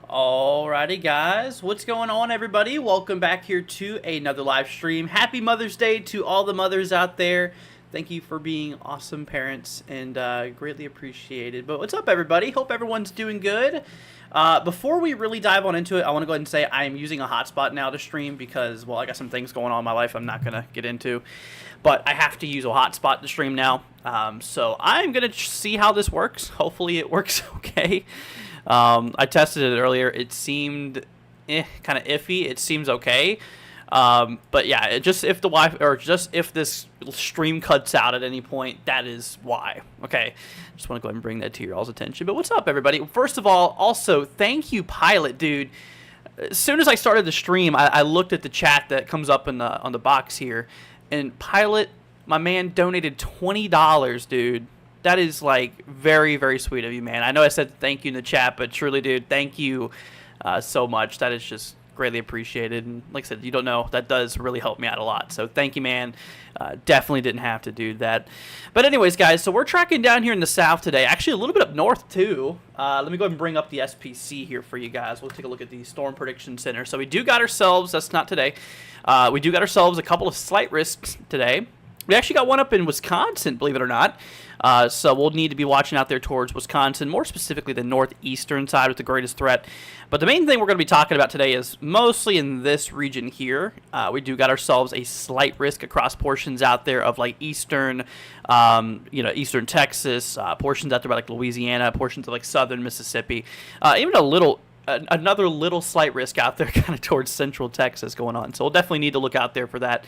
Alrighty guys, what's going on everybody? Welcome back here to another live stream. Happy Mother's Day to all the mothers out there. Thank you for being awesome parents and greatly appreciated. But what's up everybody? Hope everyone's doing good. Before we really dive on into it, I want to go ahead and say I am using a hotspot now to stream because, well, I got some things going on in my life I'm not going to get into. But I have to use a hotspot to stream now. So I'm going to see how this works. Hopefully it works okay. I tested it earlier. It seemed kind of iffy. It seems okay. But yeah, just if the Wi-Fi or just if this stream cuts out at any point, that is why. Okay, just want to go ahead and bring that to your all's attention. But what's up, everybody? First of all, also thank you, Pilot, dude. As soon as I started the stream, I looked at the chat that comes up in the on the box here, and Pilot, my man, donated $20, dude. That is, like, very, very sweet of you, man. I know I said thank you in the chat, but truly, dude, thank you so much. That is just greatly appreciated. And like I said, you don't know, that does really help me out a lot. So thank you, man. Definitely didn't have to do that. But anyways, guys, so we're tracking down here in the south today. Actually, a little bit up north, too. Let me go ahead and bring up the SPC here for you guys. We'll take a look at the Storm Prediction Center. So we do got ourselves, that's not today, we do got ourselves a couple of slight risks today. We actually got one up in Wisconsin, believe it or not. So we'll need to be watching out there towards Wisconsin, more specifically the northeastern side with the greatest threat. But the main thing we're going to be talking about today is mostly in this region here. We do got ourselves a slight risk across portions out there of like eastern, eastern Texas, portions out there by like Louisiana, portions of like southern Mississippi, even another little slight risk out there kind of towards central Texas going on. So we'll definitely need to look out there for that.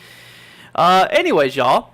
Anyways, y'all.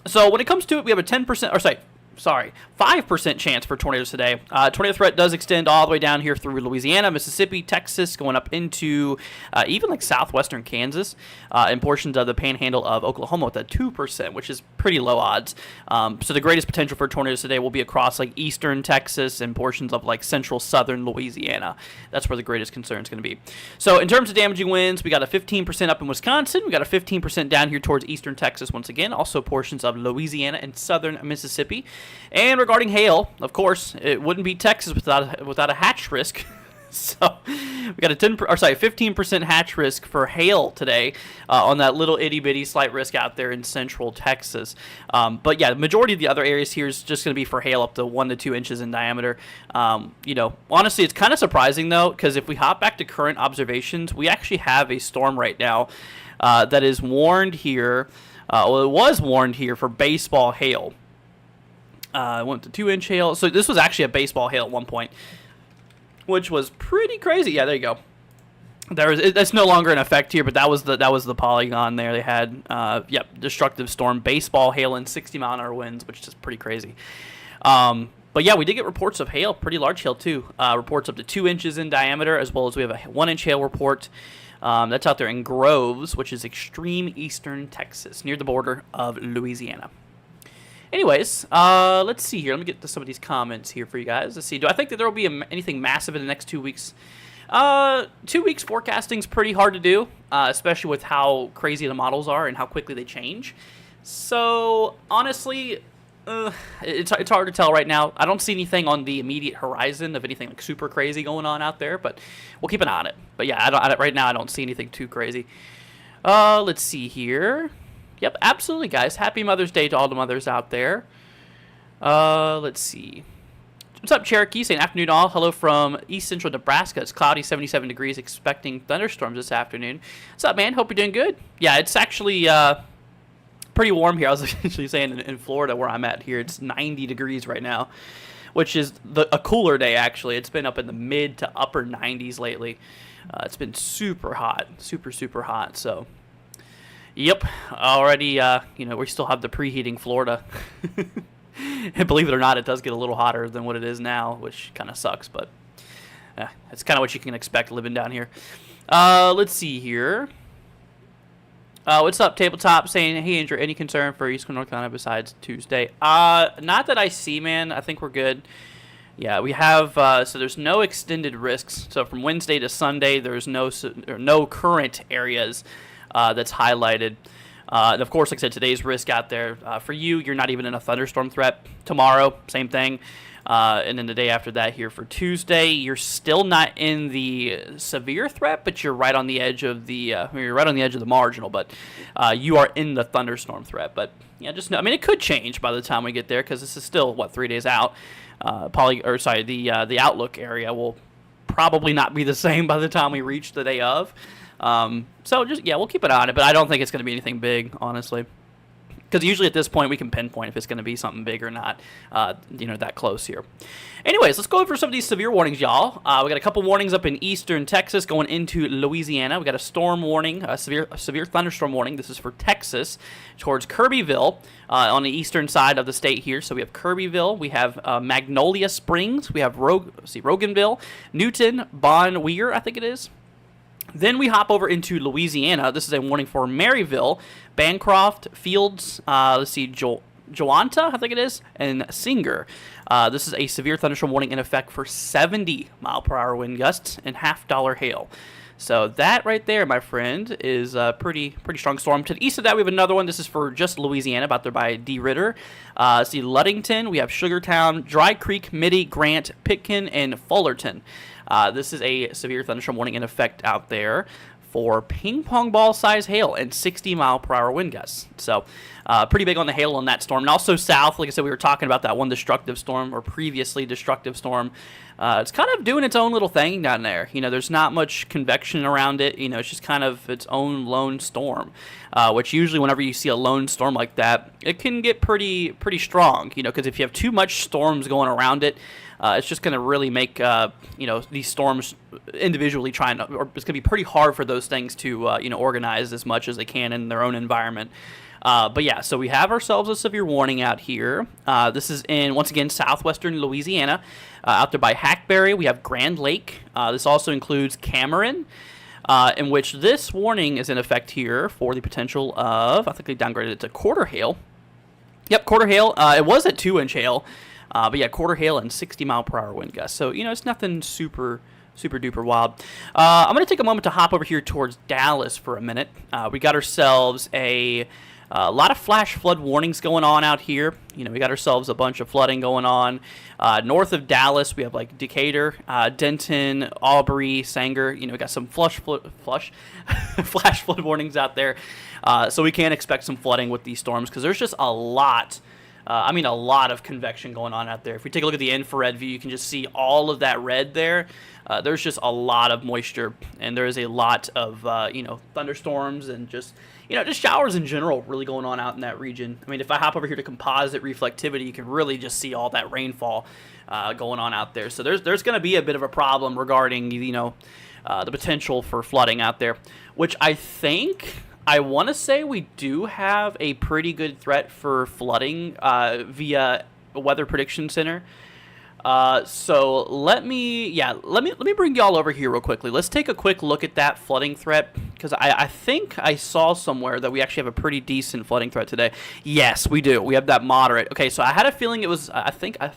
So when it comes to it, we have a 5% chance for tornadoes today. Tornado threat does extend all the way down here through Louisiana, Mississippi, Texas, going up into even like southwestern Kansas, and portions of the panhandle of Oklahoma with a 2%, which is pretty low odds. So the greatest potential for tornadoes today will be across like eastern Texas and portions of like central southern Louisiana. That's where the greatest concern is going to be. So in terms of damaging winds, we got a 15% up in Wisconsin. We got a 15% down here towards eastern Texas once again. Also portions of Louisiana and southern Mississippi. And regarding hail, of course, it wouldn't be Texas without a hatch risk. So we got a 15% hatch risk for hail today on that little itty bitty slight risk out there in central Texas. But yeah, the majority of the other areas here is just going to be for hail up to 1 to 2 inches in diameter. Honestly, it's kind of surprising though, because if we hop back to current observations, we actually have a storm right now that is warned here. It was warned here for baseball hail. Went to 2-inch hail. So this was actually a baseball hail at one point, which was pretty crazy. Yeah, there you go. That's no longer in effect here, but that was the polygon there. They had destructive storm baseball hail and 60-mile-an-hour winds, which is pretty crazy. But yeah, we did get reports of hail, pretty large hail too. Reports up to 2 inches in diameter, as well as we have a 1-inch hail report. That's out there in Groves, which is extreme eastern Texas, near the border of Louisiana. Anyways, let's see here. Let me get to some of these comments here for you guys. Let's see. Do I think that there will be anything massive in the next 2 weeks? 2 weeks forecasting is pretty hard to do, especially with how crazy the models are and how quickly they change. So, honestly, it's hard to tell right now. I don't see anything on the immediate horizon of anything like super crazy going on out there, but we'll keep an eye on it. But yeah, right now I don't see anything too crazy. Let's see here. Yep, absolutely, guys. Happy Mother's Day to all the mothers out there. Let's see. What's up, Cherokee? Saying afternoon all. Hello from East Central Nebraska. It's cloudy, 77 degrees, expecting thunderstorms this afternoon. What's up, man? Hope you're doing good. Yeah, it's actually pretty warm here. I was actually saying in Florida where I'm at here, it's 90 degrees right now, which is a cooler day, actually. It's been up in the mid to upper 90s lately. It's been super hot, super hot, so... Yep, already, we still have the preheating Florida. And believe it or not, it does get a little hotter than what it is now, which kind of sucks, but it's kind of what you can expect living down here. Let's see here. What's up, Tabletop? Saying, hey, Andrew, any concern for East North Carolina besides Tuesday? Not that I see, man. I think we're good. Yeah, we have, so there's no extended risks. So from Wednesday to Sunday, there's no current areas that's highlighted. And of course, like I said, today's risk out there. For you, you're not even in a thunderstorm threat. Tomorrow, same thing. And then the day after that here for Tuesday, you're still not in the severe threat, but you're right on the edge of the marginal. But you are in the thunderstorm threat. But yeah, just know, I mean, it could change by the time we get there because this is still 3 days out. The outlook area will probably not be the same by the time we reach the day of. So just we'll keep an eye on it, but I don't think it's going to be anything big, honestly. Because usually at this point we can pinpoint if it's going to be something big or not, that close here. Anyways, let's go over some of these severe warnings, y'all. We got a couple warnings up in eastern Texas going into Louisiana. We got a storm warning, a severe thunderstorm warning. This is for Texas towards Kirbyville on the eastern side of the state here. So we have Kirbyville, we have Magnolia Springs, we have Roganville, Newton, Bon Weir, I think it is. Then we hop over into Louisiana. This is a warning for Maryville, Bancroft, Fields, Joanta, I think it is, and Singer. This is a severe thunderstorm warning in effect for 70-mile-per-hour wind gusts and $half hail. So that right there, my friend, is a pretty strong storm. To the east of that, we have another one. This is for just Louisiana, about there by D. Ritter. Ludington, we have Sugartown, Dry Creek, Mitty, Grant, Pitkin, and Fullerton. This is a severe thunderstorm warning in effect out there for ping pong ball size hail and 60-mile-per-hour wind gusts. So pretty big on the hail on that storm. And also south, like I said, we were talking about that one destructive storm or previously destructive storm. It's kind of doing its own little thing down there. There's not much convection around it. It's just kind of its own lone storm, which usually whenever you see a lone storm like that, it can get pretty strong, because if you have too much storms going around it, it's just going to really make, these storms individually or it's going to be pretty hard for those things to, organize as much as they can in their own environment. But yeah, so we have ourselves a severe warning out here. This is in, once again, southwestern Louisiana. Out there by Hackberry, we have Grand Lake. This also includes Cameron, in which this warning is in effect here for the potential of, I think they downgraded it to quarter hail. Yep, quarter hail. It was at 2-inch hail. But yeah, quarter hail and 60-mile-per-hour wind gusts. So, it's nothing super duper wild. I'm going to take a moment to hop over here towards Dallas for a minute. We got ourselves a lot of flash flood warnings going on out here. We got ourselves a bunch of flooding going on. North of Dallas, we have like Decatur, Denton, Aubrey, Sanger. We got some flash flood warnings out there. So we can expect some flooding with these storms because there's just a lot of convection going on out there. If we take a look at the infrared view, you can just see all of that red there. There's just a lot of moisture, and there is a lot of, thunderstorms and just showers in general really going on out in that region. I mean, if I hop over here to composite reflectivity, you can really just see all that rainfall going on out there. So there's going to be a bit of a problem regarding, the potential for flooding out there, which I want to say we do have a pretty good threat for flooding via a Weather Prediction Center. So let me bring y'all over here real quickly. Let's take a quick look at that flooding threat because I think I saw somewhere that we actually have a pretty decent flooding threat today. Yes, we do. We have that moderate. Okay, so I had a feeling it was. I'm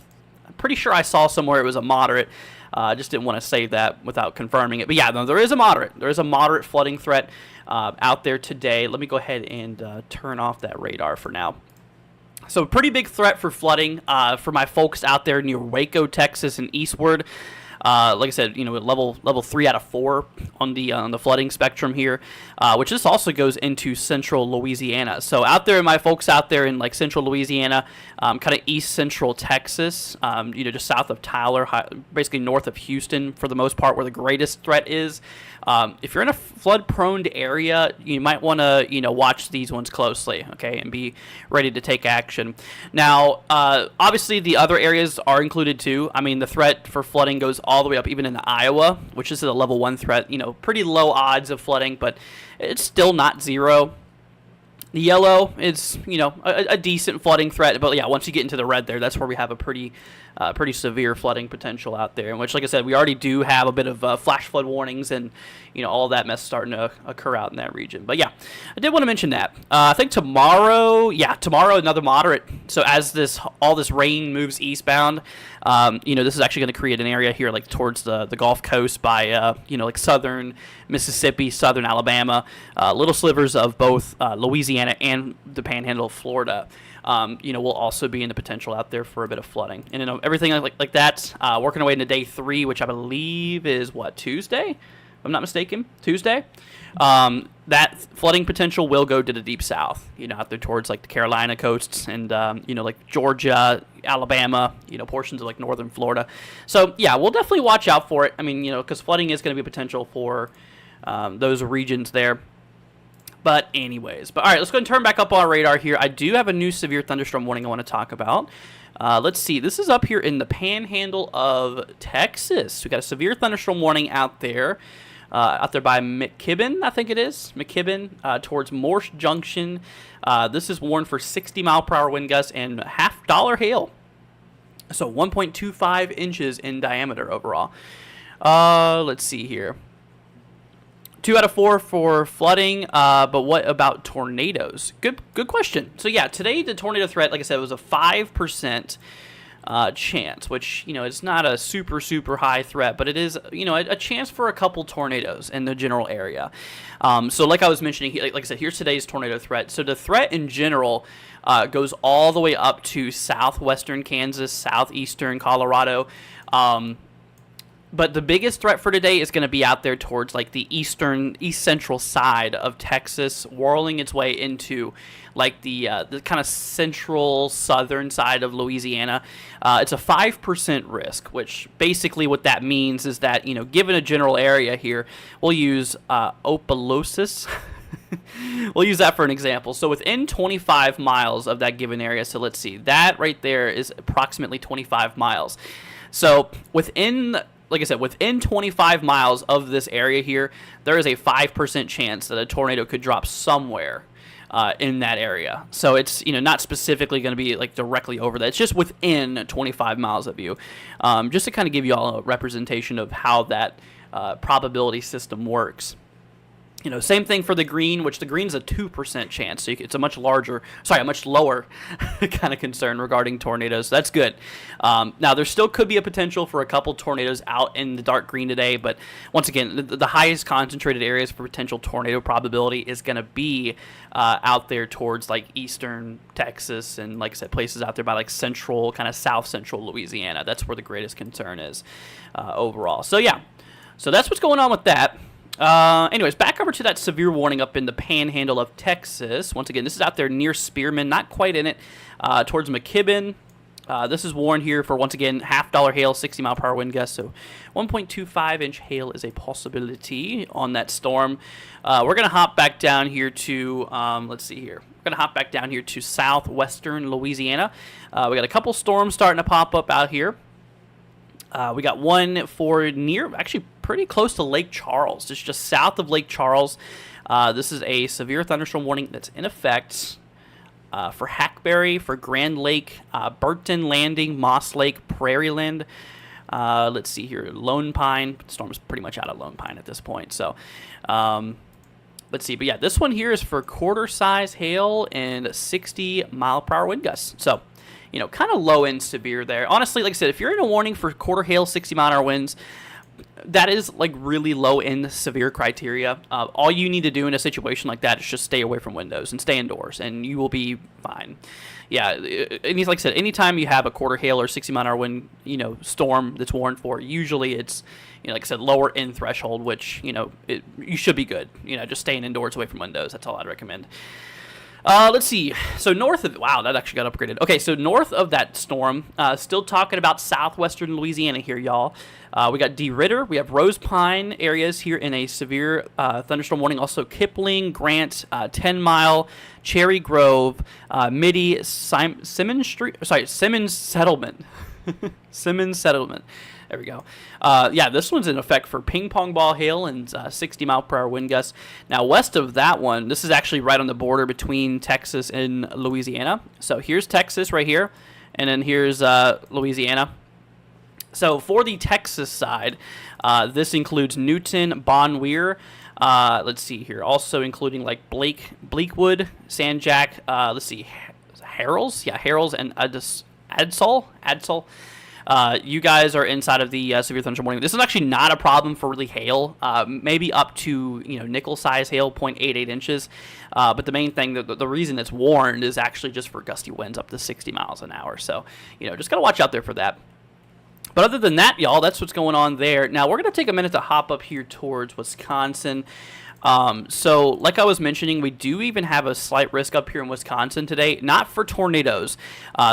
pretty sure I saw somewhere it was a moderate. I just didn't want to say that without confirming it. But yeah, no, there is a moderate. There is a moderate flooding threat out there today. Let me go ahead and turn off that radar for now. So pretty big threat for flooding for my folks out there near Waco, Texas, and eastward. Like I said, level 3 out of 4 on the flooding spectrum here, which this also goes into central Louisiana. So out there, my folks out there in like central Louisiana, kind of east central Texas, just south of Tyler, basically north of Houston for the most part, where the greatest threat is. If you're in a flood-prone area, you might want to, watch these ones closely, okay, and be ready to take action. Now, obviously, the other areas are included too. I mean, the threat for flooding goes all the way up even into Iowa, which is a level 1 threat. Pretty low odds of flooding, but it's still not zero. The yellow is, a decent flooding threat, but yeah, once you get into the red there, that's where we have a pretty severe flooding potential out there, in which, like I said, we already do have a bit of flash flood warnings and, all that mess starting to occur out in that region. But yeah, I did want to mention that. I think tomorrow, another moderate. So as all this rain moves eastbound, this is actually going to create an area here, like towards the Gulf Coast by, like southern Mississippi, southern Alabama, little slivers of both Louisiana and the Panhandle of Florida. will also be in the potential out there for a bit of flooding. And everything like that, working our way into day 3, which I believe is Tuesday, if I'm not mistaken, Tuesday. That flooding potential will go to the deep south, out there towards like the Carolina coasts and, like Georgia, Alabama, portions of like northern Florida. So, yeah, we'll definitely watch out for it. I mean, because flooding is going to be a potential for those regions there. But anyways, all right, let's go and turn back up on our radar here. I do have a new severe thunderstorm warning I want to talk about. Let's see. This is up here in the Panhandle of Texas. We got a severe thunderstorm warning out there by McKibben, I think it is. McKibben towards Morse Junction. This is warned for 60-mile-per-hour wind gusts and $half hail. So 1.25 inches in diameter overall. Let's see here. 2 out of 4 for flooding, but what about tornadoes? Good question. So yeah, today the tornado threat, like I said, was a 5% chance, which it's not a super high threat, but it is a chance for a couple tornadoes in the general area. So like I was mentioning, like I said, here's today's tornado threat. So the threat in general goes all the way up to southwestern Kansas, southeastern Colorado. But the biggest threat for today is going to be out there towards like the east central side of Texas, whirling its way into like the kind of central southern side of Louisiana. It's a 5% risk, which basically what that means is that, given a general area here, we'll use Opelousas. We'll use that for an example. So within 25 miles of that given area, so let's see, that right there is approximately 25 miles. So like I said, within 25 miles of this area here, there is a 5% chance that a tornado could drop somewhere in that area. So it's not specifically going to be like directly over that. It's just within 25 miles of you, just to kind of give you all a representation of how that probability system works. Same thing for the green, which the green is a 2% chance. So it's a much lower kind of concern regarding tornadoes. So that's good. Now, there still could be a potential for a couple tornadoes out in the dark green today. But once again, the highest concentrated areas for potential tornado probability is going to be out there towards like eastern Texas and, like I said, places out there by like central, kind of south central Louisiana. That's where the greatest concern is overall. So, yeah. So that's what's going on with that. Anyways, back over to that severe warning up in the Panhandle of Texas. Once again, this is out there near Spearman, not quite in it, towards McKibben. This is warned here for, once again, $half hail, 60-mile-per-hour wind gusts. So 1.25-inch hail is a possibility on that storm. We're going to hop back down here to, let's see here. We're going to hop back down here to southwestern Louisiana. We got a couple storms starting to pop up out here. We got one for actually pretty close to Lake Charles. It's just south of Lake Charles. This is a severe thunderstorm warning that's in effect for Hackberry, for Grand Lake, Burton Landing, Moss Lake, Prairieland. Let's see here, Lone Pine. The storm's pretty much out of Lone Pine at this point. So let's see. But yeah, this one here is for quarter-size hail and 60-mile-per-hour wind gusts. So kind of low end severe there. Honestly, like I said, if you're in a warning for quarter hail, 60-mile-an-hour winds, that is like really low end severe criteria. All you need to do in a situation like that is just stay away from windows and stay indoors, and you will be fine. Yeah, and like I said, anytime you have a quarter hail or 60-mile-an-hour wind, storm that's warned for, usually it's, like I said, lower end threshold, which you should be good. Just staying indoors away from windows. That's all I'd recommend. Let's see. So north of... Wow, that actually got upgraded. Okay, so north of that storm, still talking about southwestern Louisiana here, y'all. We got DeRidder. We have Rose Pine areas here in a severe thunderstorm warning. Also Kipling, Grant, 10 Mile, Cherry Grove, Mitty, Simmons Settlement. Simmons Settlement. There we go. Yeah, this one's in effect for ping pong ball hail and 60-mile-per-hour wind gusts. Now, west of that one, this is actually right on the border between Texas and Louisiana. So here's Texas right here, and then here's Louisiana. So for the Texas side, this includes Newton, Bonweir. Let's see here. Also including like Bleakwood, San Jack. Let's see, Harrells. Yeah, Harrells and Adsall. You guys are inside of the severe thunderstorm warning. This is actually not a problem for really hail, maybe up to nickel size hail, 0.88 inches. But the main thing, the reason it's warned is actually just for gusty winds up to 60 miles an hour. So just gotta watch out there for that. But other than that, y'all, that's what's going on there. Now we're gonna take a minute to hop up here towards Wisconsin. So like I was mentioning, we do even have a slight risk up here in Wisconsin today, not for tornadoes.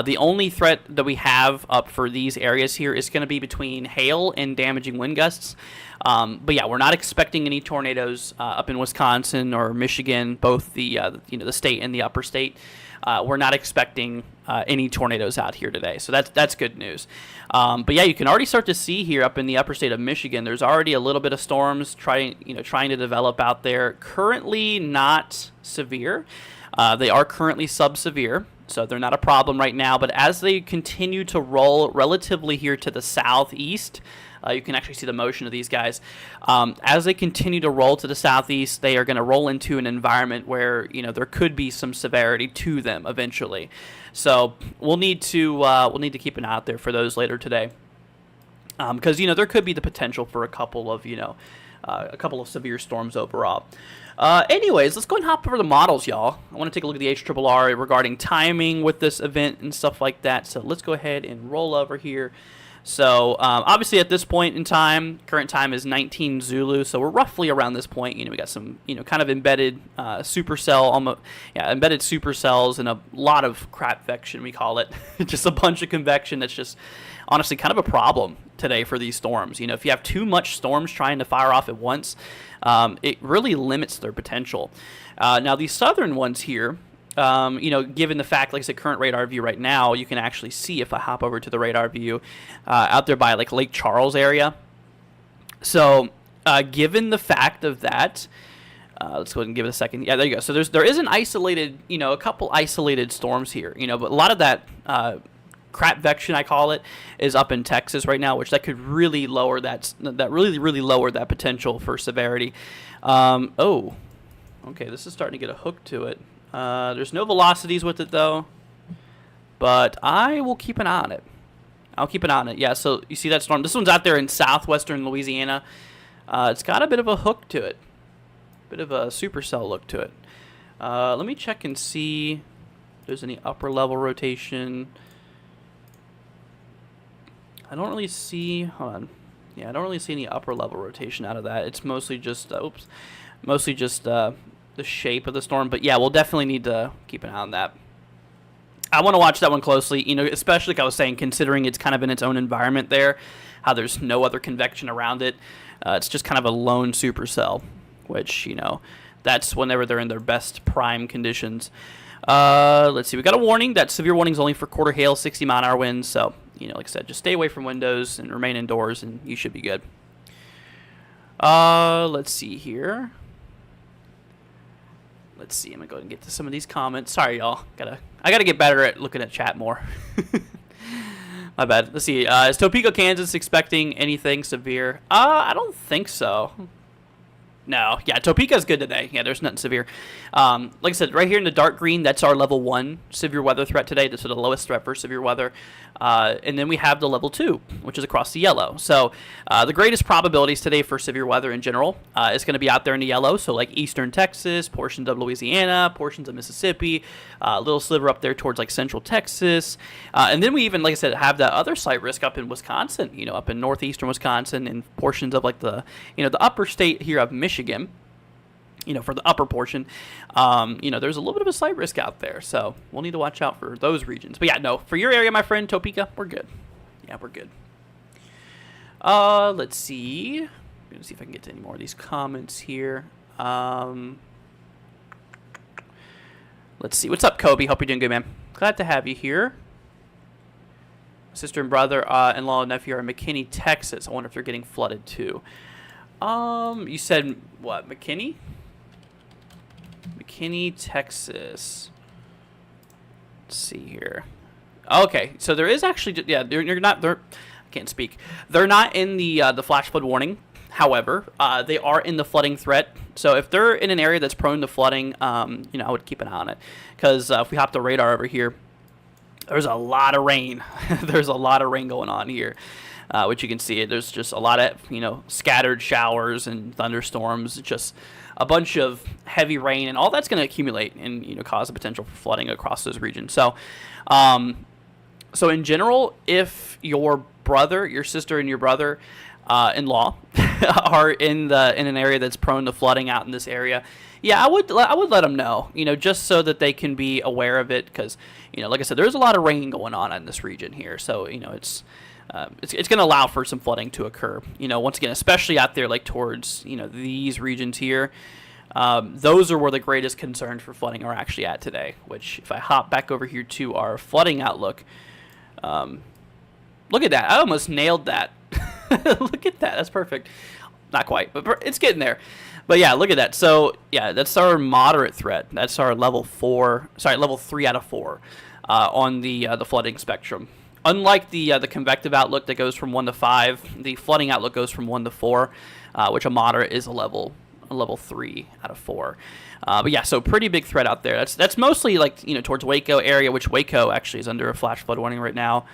The only threat that we have up for these areas here is going to be between hail and damaging wind gusts. But yeah, we're not expecting any tornadoes up in Wisconsin or Michigan, both the the state and the upper state. We're not expecting any tornadoes out here today, so that's good news. But yeah, you can already start to see here up in the upper state of Michigan, there's already a little bit of storms trying to develop out there. Currently not severe. They are currently sub-severe, so they're not a problem right now. But as they continue to roll relatively here to the southeast, you can actually see the motion of these guys. As they continue to roll to the southeast, they are going to roll into an environment where there could be some severity to them eventually. So we'll need to keep an eye out there for those later today, because there could be the potential for a couple of severe storms overall. Anyways, let's go and hop over the models, y'all. I want to take a look at the HRRR regarding timing with this event and stuff like that. So let's go ahead and roll over here. So obviously at this point in time, current time is 19 Zulu, so we're roughly around this point. We got some kind of embedded embedded supercells and a lot of crapvection, we call it. Just a bunch of convection that's just honestly kind of a problem today for these storms. If you have too much storms trying to fire off at once, it really limits their potential. Now these southern ones here, given the fact, like I said, current radar view right now, you can actually see, if I hop over to the radar view, out there by like Lake Charles area. So, given the fact of that, let's go ahead and give it a second. Yeah, there you go. So there is an isolated, a couple isolated storms here, but a lot of that crapvection, I call it, is up in Texas right now, which that could really lower that really lower that potential for severity. Okay, this is starting to get a hook to it. There's no velocities with it, though, but I will keep an eye on it. I'll keep an eye on it. Yeah, so you see that storm? This one's out there in southwestern Louisiana. It's got a bit of a hook to it, bit of a supercell look to it. Let me check and see if there's any upper level rotation. I don't really see, hold on. Yeah, I don't really see any upper level rotation out of that. It's mostly just, the shape of the storm. But yeah, we'll definitely need to keep an eye on that. I want to watch that one closely, especially like I was saying, considering it's kind of in its own environment there, how there's no other convection around it. It's just kind of a lone supercell, which, that's whenever they're in their best prime conditions. Let's see. We got a warning. That severe warning is only for quarter hail, 60 mile an hour winds. So, like I said, just stay away from windows and remain indoors, and you should be good. Let's see here. Let's see. I'm gonna go ahead and get to some of these comments. Sorry, y'all. I gotta get better at looking at chat more. My bad. Let's see. Is Topeka, Kansas expecting anything severe? I don't think so. No, yeah, Topeka's good today. Yeah, there's nothing severe. Like I said, right here in the dark green, that's our level 1 severe weather threat today. That's the lowest threat for severe weather. And then we have the level 2, which is across the yellow. So the greatest probabilities today for severe weather in general is going to be out there in the yellow. So like eastern Texas, portions of Louisiana, portions of Mississippi, a little sliver up there towards like central Texas. And then we even, like I said, have that other slight risk up in Wisconsin, up in northeastern Wisconsin and portions of like the upper state here of Michigan. For the upper portion, there's a little bit of a slight risk out there, so we'll need to watch out for those regions. But yeah, no, for your area, my friend, Topeka, we're good. Yeah, we're good. Let's see. I'm gonna see if I can get to any more of these comments here. Let's see. What's up, Kobe? Hope you're doing good, man. Glad to have you here. Sister and brother-in-law and nephew are in McKinney, Texas. I wonder if they're getting flooded too. You said what? McKinney? McKinney, Texas. Let's see here. Okay, so there is actually, yeah, you're not, I can't speak. They're not in the flash flood warning. However, they are in the flooding threat. So if they're in an area that's prone to flooding, I would keep an eye on it. Because if we hop the radar over here, there's a lot of rain. There's a lot of rain going on here, which you can see. There's just a lot of scattered showers and thunderstorms. Just a bunch of heavy rain, and all that's going to accumulate and cause the potential for flooding across those regions. So, so in general, if your brother, your sister, and your brother in-law are in an area that's prone to flooding out in this area, yeah, I would let them know, just so that they can be aware of it, because like I said, there's a lot of rain going on in this region here, so it's going to allow for some flooding to occur. Once again, especially out there like towards these regions here. Those are where the greatest concerns for flooding are actually at today. Which, if I hop back over here to our flooding outlook, look at that! I almost nailed that. Look at that. That's perfect. Not quite, but it's getting there. But yeah, look at that. So yeah, that's our moderate threat. That's our level 3 out of 4 on the flooding spectrum. Unlike the convective outlook that goes from 1 to 5, the flooding outlook goes from 1 to 4, which a moderate is a level 3 out of 4. But yeah, so pretty big threat out there. That's mostly like towards Waco area, which Waco actually is under a flash flood warning right now.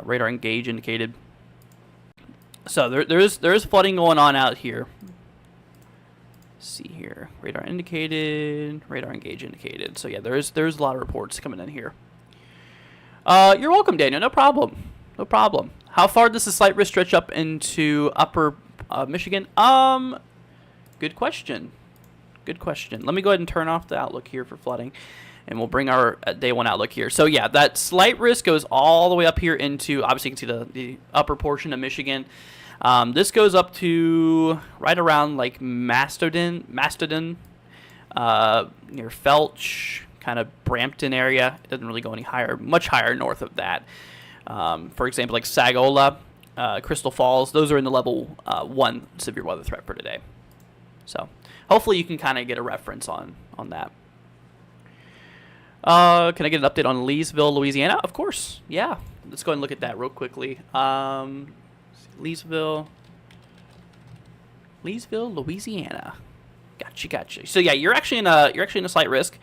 Radar engage indicated. So there is flooding going on out here. Let's see here, radar indicated, radar engage indicated. So yeah, there's a lot of reports coming in here. You're welcome, Daniel. No problem. No problem. How far does the slight risk stretch up into upper Michigan? Good question. Good question. Let me go ahead and turn off the outlook here for flooding, and we'll bring our day 1 outlook here. So yeah, that slight risk goes all the way up here into, obviously you can see the upper portion of Michigan. This goes up to right around like Mastodon, near Felch, kind of Brampton area. It doesn't really go any higher, much higher north of that. For example, like Sagola, Crystal Falls, those are in the level 1 severe weather threat for today. So hopefully you can kind of get a reference on that. Can I get an update on Leesville, Louisiana? Of course. Yeah. Let's go ahead and look at that real quickly. Leesville, Louisiana. Gotcha. So yeah, you're actually in a slight risk.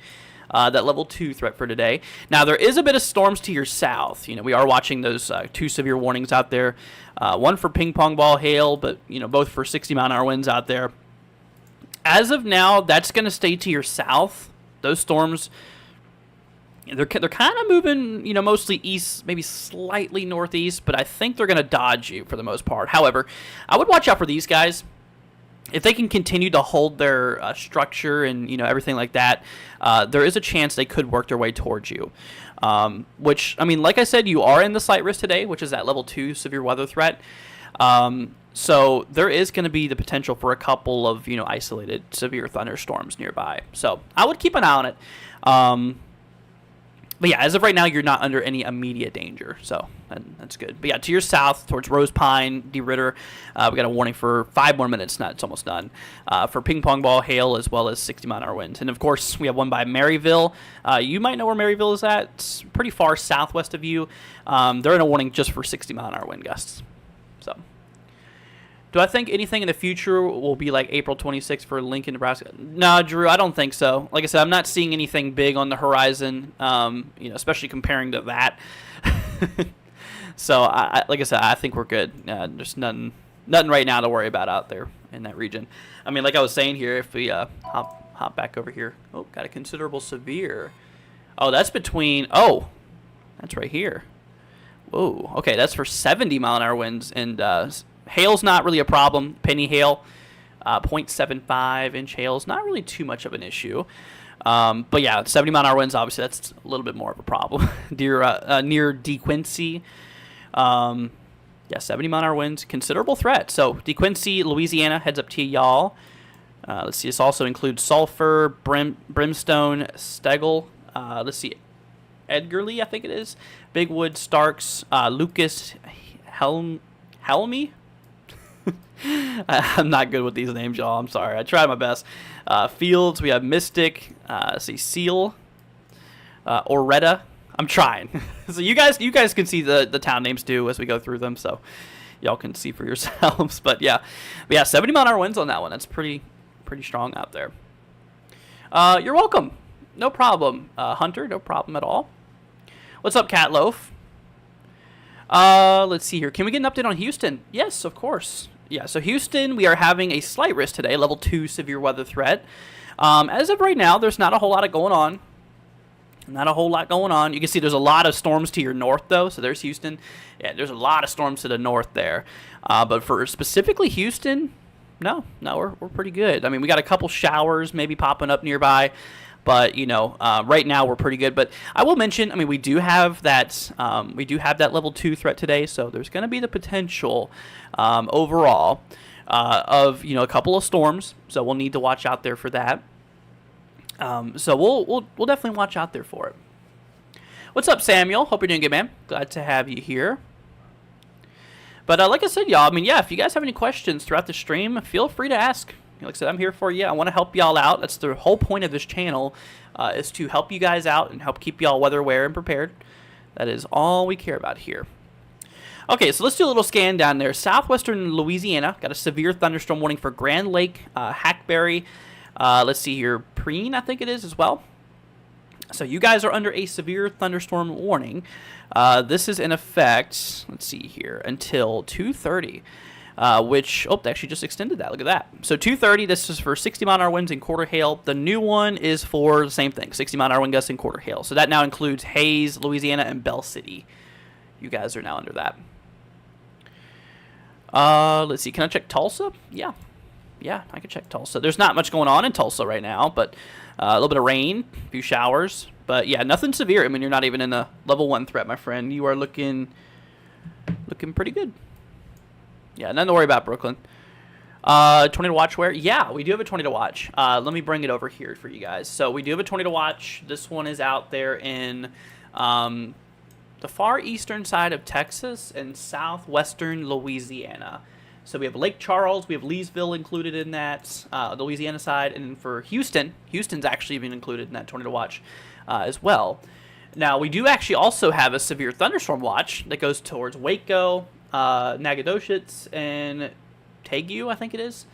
That level 2 threat for today. Now there is a bit of storms to your south. We are watching those 2 severe warnings out there. One for ping pong ball hail, but both for 60-mile-an-hour winds out there. As of now, that's going to stay to your south. Those storms, they're kind of moving, mostly east, maybe slightly northeast, but I think they're going to dodge you for the most part. However, I would watch out for these guys. If they can continue to hold their structure and everything like that, there is a chance they could work their way towards you. Which, I mean, like I said, you are in the slight risk today, which is that level 2 severe weather threat. So there is going to be the potential for a couple of isolated severe thunderstorms nearby. So I would keep an eye on it. But yeah, as of right now, you're not under any immediate danger, so that's good. But yeah, to your south, towards Rose Pine, D. Ritter, we got a warning for 5 more minutes. It's almost done. For ping pong ball hail as well as 60-mile-an-hour winds. And of course, we have one by Maryville. You might know where Maryville is at. It's pretty far southwest of you. They're in a warning just for 60-mile-an-hour wind gusts. So, do I think anything in the future will be like April 26th for Lincoln, Nebraska? No, Drew, I don't think so. Like I said, I'm not seeing anything big on the horizon, especially comparing to that. So, like I said, I think we're good. There's nothing right now to worry about out there in that region. I mean, like I was saying here, if we hop back over here. Oh, got a considerable severe. Oh, that's that's right here. Whoa, okay, that's for 70-mile-an-hour winds, and hail's not really a problem. Penny hail, 0.75-inch hail is not really too much of an issue. But yeah, 70-mile-an-hour winds, obviously, that's a little bit more of a problem. Near DeQuincy, 70-mile-an-hour winds, considerable threat. So DeQuincy, Louisiana, heads up to y'all. Let's see, this also includes Sulphur, Brimstone, Stegel. Let's see, Edgerly, I think it is. Bigwood, Starks, Lucas, Helmy. I'm not good with these names, y'all. I'm sorry. I tried my best. Fields, we have Mystic. Let's see, Seal, Oretta. I'm trying. So you guys can see the town names too as we go through them, so y'all can see for yourselves. But yeah, 70-mile-an-hour winds on that one. That's pretty strong out there. You're welcome. No problem, Hunter. No problem at all. What's up, Cat Loaf? Let's see here. Can we get an update on Houston? Yes, of course. Yeah, so Houston, we are having a slight risk today, level 2 severe weather threat. As of right now, there's not a whole lot going on. Not a whole lot going on. You can see there's a lot of storms to your north, though. So there's Houston. Yeah, there's a lot of storms to the north there. But for specifically Houston, no, we're pretty good. I mean, we got a couple showers maybe popping up nearby. But, you know, right now we're pretty good. But I will mention, I mean, we do have that level 2 threat today. So there's going to be the potential overall of, you know, a couple of storms. So we'll need to watch out there for that. So we'll definitely watch out there for it. What's up, Samuel? Hope you're doing good, man. Glad to have you here. But like I said, y'all, I mean, yeah, if you guys have any questions throughout the stream, feel free to ask. Like I said, I'm here for you. I want to help y'all out. That's the whole point of this channel, is to help you guys out and help keep y'all weather aware and prepared. That is all we care about here. Okay, so let's do a little scan down there. Southwestern Louisiana got a severe thunderstorm warning for Grand Lake, Hackberry. Let's see here, Preen, I think it is as well. So you guys are under a severe thunderstorm warning. This is in effect, let's see here, until 2:30, which, they actually just extended that. Look at that. So 2:30, this is for 60-mile-an-hour winds and quarter hail. The new one is for the same thing, 60-mile-an-hour wind gusts and quarter hail. So that now includes Hayes, Louisiana, and Bell City. You guys are now under that. Let's see, can I check Tulsa? Yeah, I can check Tulsa. There's not much going on in Tulsa right now, but a little bit of rain, a few showers. But, yeah, nothing severe. I mean, you're not even in a level 1 threat, my friend. You are looking pretty good. Yeah, nothing to worry about, Brooklyn. Tornado watch where? Yeah, we do have a tornado watch. Let me bring it over here for you guys. So we do have a tornado watch. This one is out there in the far eastern side of Texas and southwestern Louisiana. So we have Lake Charles, we have Leesville included in that, the Louisiana side, and for Houston's actually been included in that tornado watch as well. Now, we do actually also have a severe thunderstorm watch that goes towards Waco, Nacogdoches, and Tague, I think it is.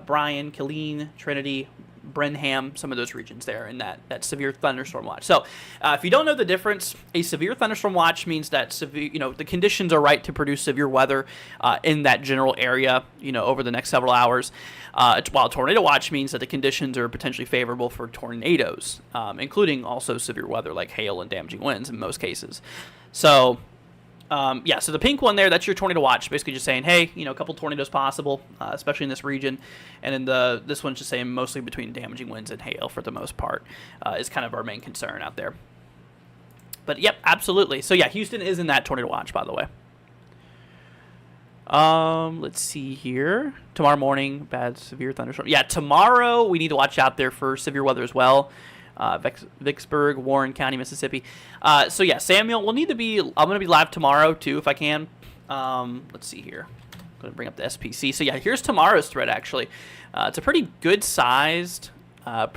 Bryan, Killeen, Trinity, Brenham, some of those regions there in that severe thunderstorm watch. So if you don't know the difference, a severe thunderstorm watch means that the conditions are right to produce severe weather in that general area, over the next several hours. While tornado watch means that the conditions are potentially favorable for tornadoes, including also severe weather like hail and damaging winds in most cases. So so the pink one there, that's your tornado watch, basically just saying, hey, a couple tornadoes possible, especially in this region. And then this one's just saying mostly between damaging winds and hail for the most part, is kind of our main concern out there. But yep, absolutely. So yeah, Houston is in that tornado watch, by the way. Let's see here. Tomorrow morning, bad severe thunderstorm. Yeah, tomorrow we need to watch out there for severe weather as well. Vicksburg, Warren County, Mississippi. So yeah, Samuel, I'm going to be live tomorrow too, if I can. Let's see here. I'm going to bring up the SPC. So yeah, here's tomorrow's thread actually. It's a pretty good sized, slight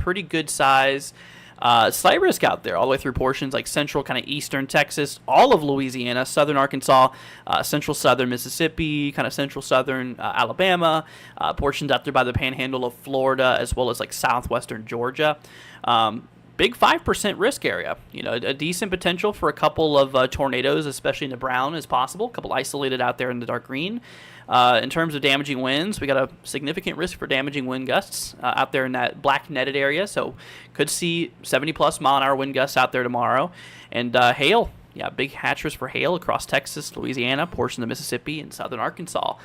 risk out there all the way through portions like central, kind of eastern Texas, all of Louisiana, southern Arkansas, central southern Mississippi, kind of central southern Alabama, portions out there by the panhandle of Florida, as well as like southwestern Georgia. Big 5% risk area. A decent potential for a couple of tornadoes, especially in the brown, is possible. A couple isolated out there in the dark green. In terms of damaging winds, we got a significant risk for damaging wind gusts out there in that black netted area. So could see 70+ mile-an-hour wind gusts out there tomorrow. And hail. Yeah, big hatch risk for hail across Texas, Louisiana, portion of Mississippi, and southern Arkansas,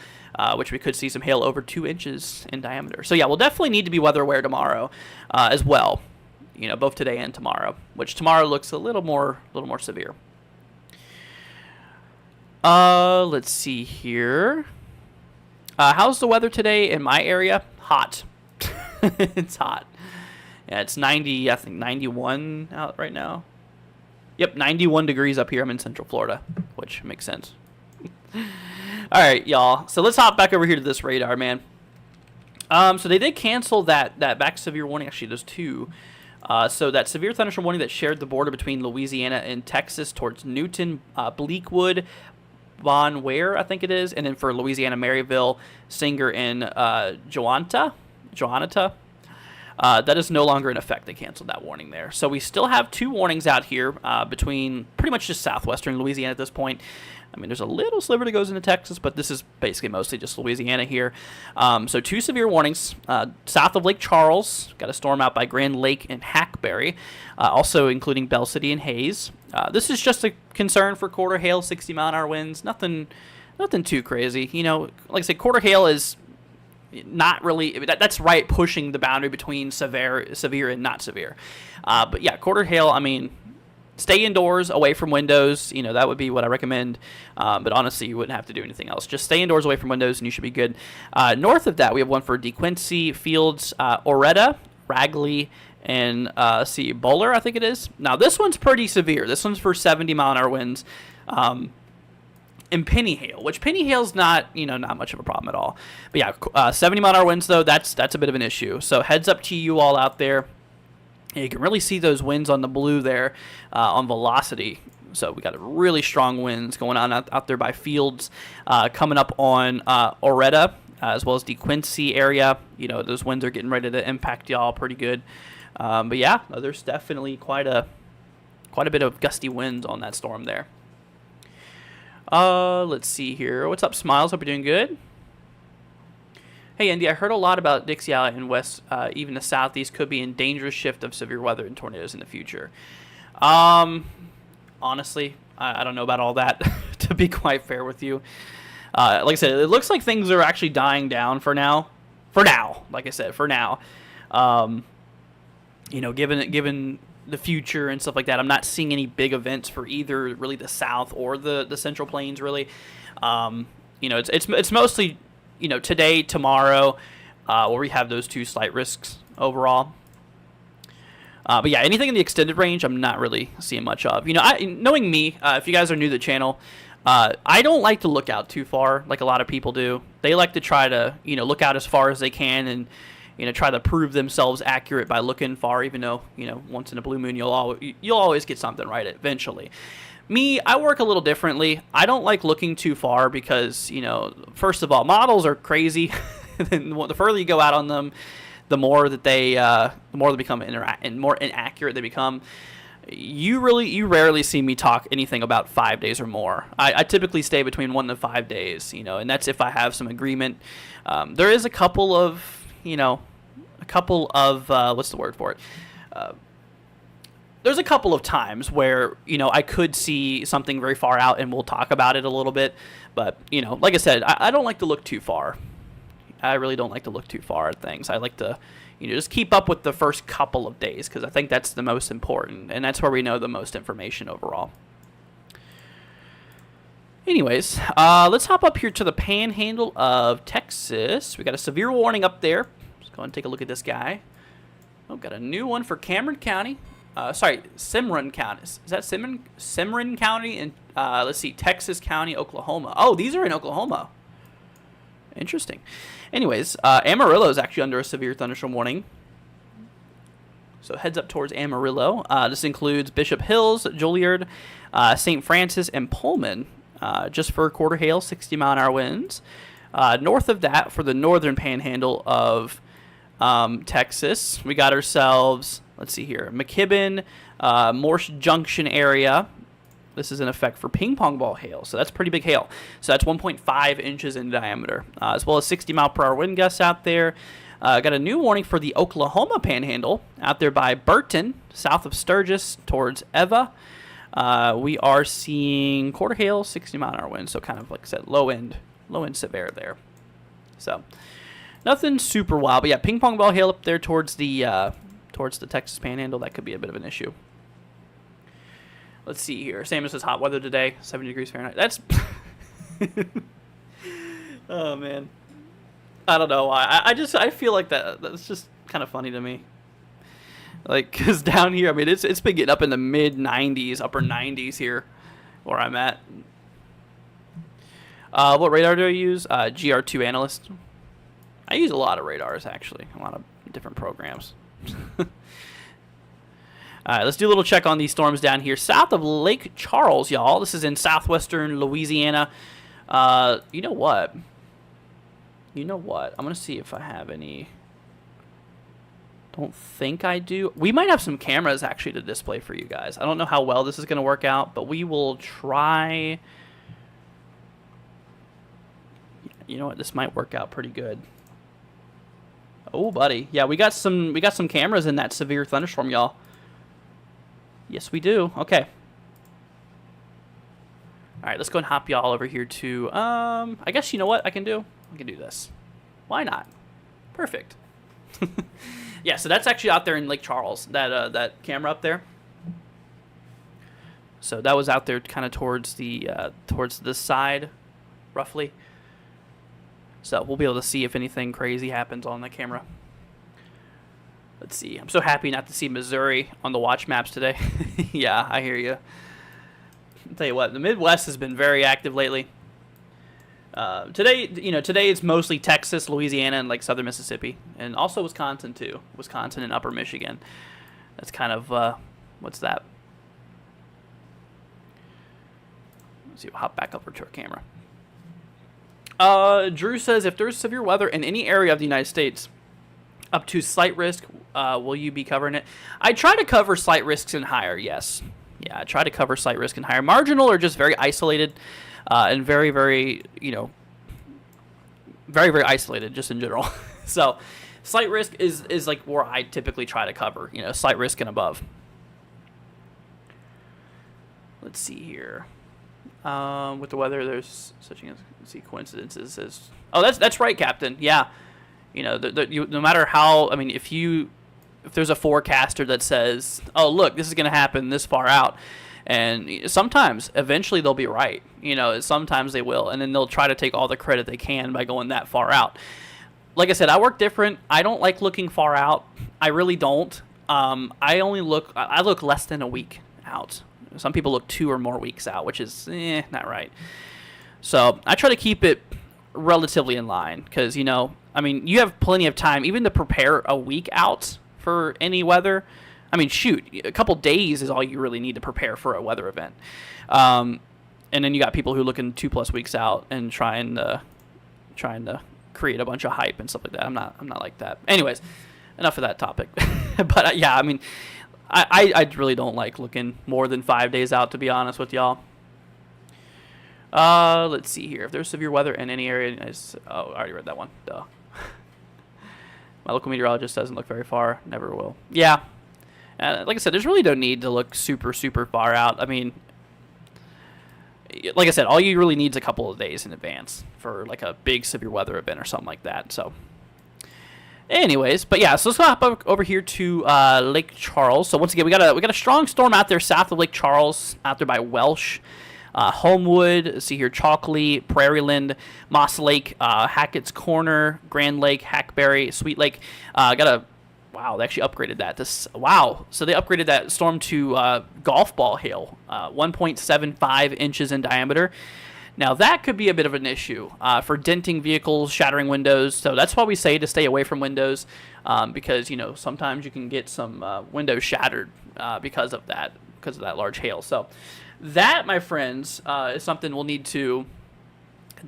which we could see some hail over 2 inches in diameter. So yeah, we'll definitely need to be weather aware tomorrow as well. Both today and tomorrow, which tomorrow looks a little more severe. Let's see here. How's the weather today in my area? Hot. It's hot. Yeah, it's 90, I think 91 out right now. Yep, 91 degrees up here. I'm in Central Florida, which makes sense. All right, y'all. So let's hop back over here to this radar, man. So they did cancel that back severe warning. Actually, there's two. So that severe thunderstorm warning that shared the border between Louisiana and Texas towards Newton, Bleakwood, Bon Ware, I think it is, and then for Louisiana, Maryville, Singer, and Joanta. That is no longer in effect. They canceled that warning there. So we still have 2 warnings out here between pretty much just southwestern Louisiana at this point. I mean, there's a little sliver that goes into Texas, but this is basically mostly just Louisiana here. So 2 severe warnings. South of Lake Charles, got a storm out by Grand Lake and Hackberry, also including Bell City and Hayes. This is just a concern for quarter hail, 60-mile-an-hour winds. Nothing too crazy. You know, like I said, quarter hail is not really, that's right, pushing the boundary between severe and not severe. But yeah, quarter hail, I mean, stay indoors, away from windows. You know, that would be what I recommend. But honestly, you wouldn't have to do anything else. Just stay indoors, away from windows, and you should be good. North of that, we have one for DeQuincy, Fields, Oretta, Ragley, and Bowler, I think it is. Now, this one's pretty severe. This one's for 70-mile-an-hour winds. And penny hail, which penny hail's not much of a problem at all. But yeah, 70-mile-an-hour winds, though, that's a bit of an issue. So heads up to you all out there. You can really see those winds on the blue there on velocity. So we got really strong winds going on out there by Fields, coming up on Oretta, as well as DeQuincy area. You know, those winds are getting ready to impact y'all pretty good. But yeah, there's definitely quite a bit of gusty winds on that storm there. Let's see here. What's up, Smiles? Hope you're doing good. Hey, Andy, I heard a lot about Dixie Island and west, even the southeast could be in dangerous shift of severe weather and tornadoes in the future. Honestly, I don't know about all that, to be quite fair with you. Like I said, it looks like things are actually dying down for now. Like I said, for now. You know, given the future and stuff like that, I'm not seeing any big events for either really the South or the Central Plains, really. You know, it's mostly, you know, today, tomorrow, where we have those 2 slight risks overall. But yeah, anything in the extended range, I'm not really seeing much of. You know, knowing me, if you guys are new to the channel, I don't like to look out too far like a lot of people do. They like to try to, you know, look out as far as they can and, you know, try to prove themselves accurate by looking far, even though, you know, once in a blue moon, you'll always get something right eventually. Me, I work a little differently. I don't like looking too far because, you know, first of all, models are crazy. The further you go out on them, the more they become more inaccurate they become. You rarely see me talk anything about 5 days or more. I typically stay between 1 to 5 days, you know, and that's if I have some agreement. There is a couple of what's the word for it? There's a couple of times where, you know, I could see something very far out and we'll talk about it a little bit. But, you know, like I said, I don't like to look too far. I really don't like to look too far at things. I like to, you know, just keep up with the first couple of days because I think that's the most important. And that's where we know the most information overall. Anyways, let's hop up here to the Panhandle of Texas. We got a severe warning up there. Let's go and take a look at this guy. Oh, got a new one for Cameron County. Cimarron County. Is that Cimarron County? And let's see, Texas County, Oklahoma. Oh, these are in Oklahoma. Interesting. Anyways, Amarillo is actually under a severe thunderstorm warning. So heads up towards Amarillo. This includes Bishop Hills, Juilliard, St. Francis, and Pullman. Just for quarter hail, 60-mile-an-hour winds. North of that, for the northern panhandle of Texas, we got ourselves, let's see here, McKibben, Morse Junction area. This is in effect for ping pong ball hail, so that's pretty big hail. So that's 1.5 inches in diameter, as well as 60-mile-per-hour wind gusts out there. Got a new warning for the Oklahoma panhandle out there by Burton, south of Sturgis towards Eva. We are seeing quarter hail, 60-mile-an-hour winds, so kind of like I said, low end severe there. So nothing super wild, but yeah, ping pong ball hail up there towards the Texas Panhandle. That could be a bit of an issue. Let's see here. Samus says hot weather today, 70 degrees Fahrenheit. That's oh man, I don't know why. I feel like that's just kind of funny to me. Like, cause down here, I mean, it's been getting up in the mid 90s, upper 90s here, where I'm at. What radar do I use? GR2 Analyst. I use a lot of radars, actually. A lot of different programs. All right, let's do a little check on these storms down here. South of Lake Charles, y'all. This is in southwestern Louisiana. You know what? I'm going to see if I have any Don't think I do. We might have some cameras actually to display for you guys. I don't know how well this is going to work out, but we will try. You know what? This might work out pretty good. Oh, buddy. Yeah, we got some cameras in that severe thunderstorm, y'all. Yes, we do. Okay. All right, let's go and hop y'all over here to I guess you know what I can do? I can do this. Why not? Perfect. Yeah, so that's actually out there in Lake Charles, that camera up there. So that was out there kind of towards this side, roughly. So we'll be able to see if anything crazy happens on the camera. Let's see. I'm so happy not to see Missouri on the watch maps today. Yeah, I hear you. I'll tell you what, the Midwest has been very active lately. Today it's mostly Texas, Louisiana, and like southern Mississippi, and also Wisconsin too. Wisconsin and upper Michigan. That's kind of what's that? Let's see. We'll hop back over to our camera. Drew says, if there's severe weather in any area of the United States up to slight risk, will you be covering it? I try to cover slight risks and higher, yes. Yeah, I try to cover slight risk and higher. Marginal or just very isolated, and very, very, very, very isolated just in general. So slight risk is like where I typically try to cover, slight risk and above. Let's see here. With the weather, there's such a coincidences. Oh, that's right, Captain. Yeah, no matter how. I mean, if there's a forecaster that says, "Oh, look, this is going to happen this far out," and sometimes, eventually, they'll be right. Sometimes they will, and then they'll try to take all the credit they can by going that far out. Like I said, I work different. I don't like looking far out. I really don't. I look less than a week out. Some people look 2 or more weeks out, which is not right. So I try to keep it relatively in line because, you have plenty of time even to prepare a week out for any weather. I mean, shoot, a couple days is all you really need to prepare for a weather event. And then you got people who are looking 2+ weeks out and trying to create a bunch of hype and stuff like that. I'm not like that. Anyways, enough of that topic. But yeah, I mean, I really don't like looking more than 5 days out, to be honest with y'all. Let's see here. If there's severe weather in any area, I already read that one. Duh. My local meteorologist doesn't look very far. Never will. Yeah. Like I said, there's really no need to look super, super far out. I mean, like I said, all you really need is a couple of days in advance for like a big severe weather event or something like that. So anyways, but yeah, so let's hop over here to Lake Charles. So once again, we got a strong storm out there south of Lake Charles, out there by Welsh, Homewood. Let's see here, Chalkley, Prairieland, Moss Lake, Hackett's Corner, Grand Lake, Hackberry, Sweet Lake. Wow, they actually upgraded that. So they upgraded that storm to golf ball hail, 1.75 inches in diameter. Now, that could be a bit of an issue for denting vehicles, shattering windows. So that's why we say to stay away from windows because, sometimes you can get some windows shattered because of that large hail. So that, my friends, is something we'll need to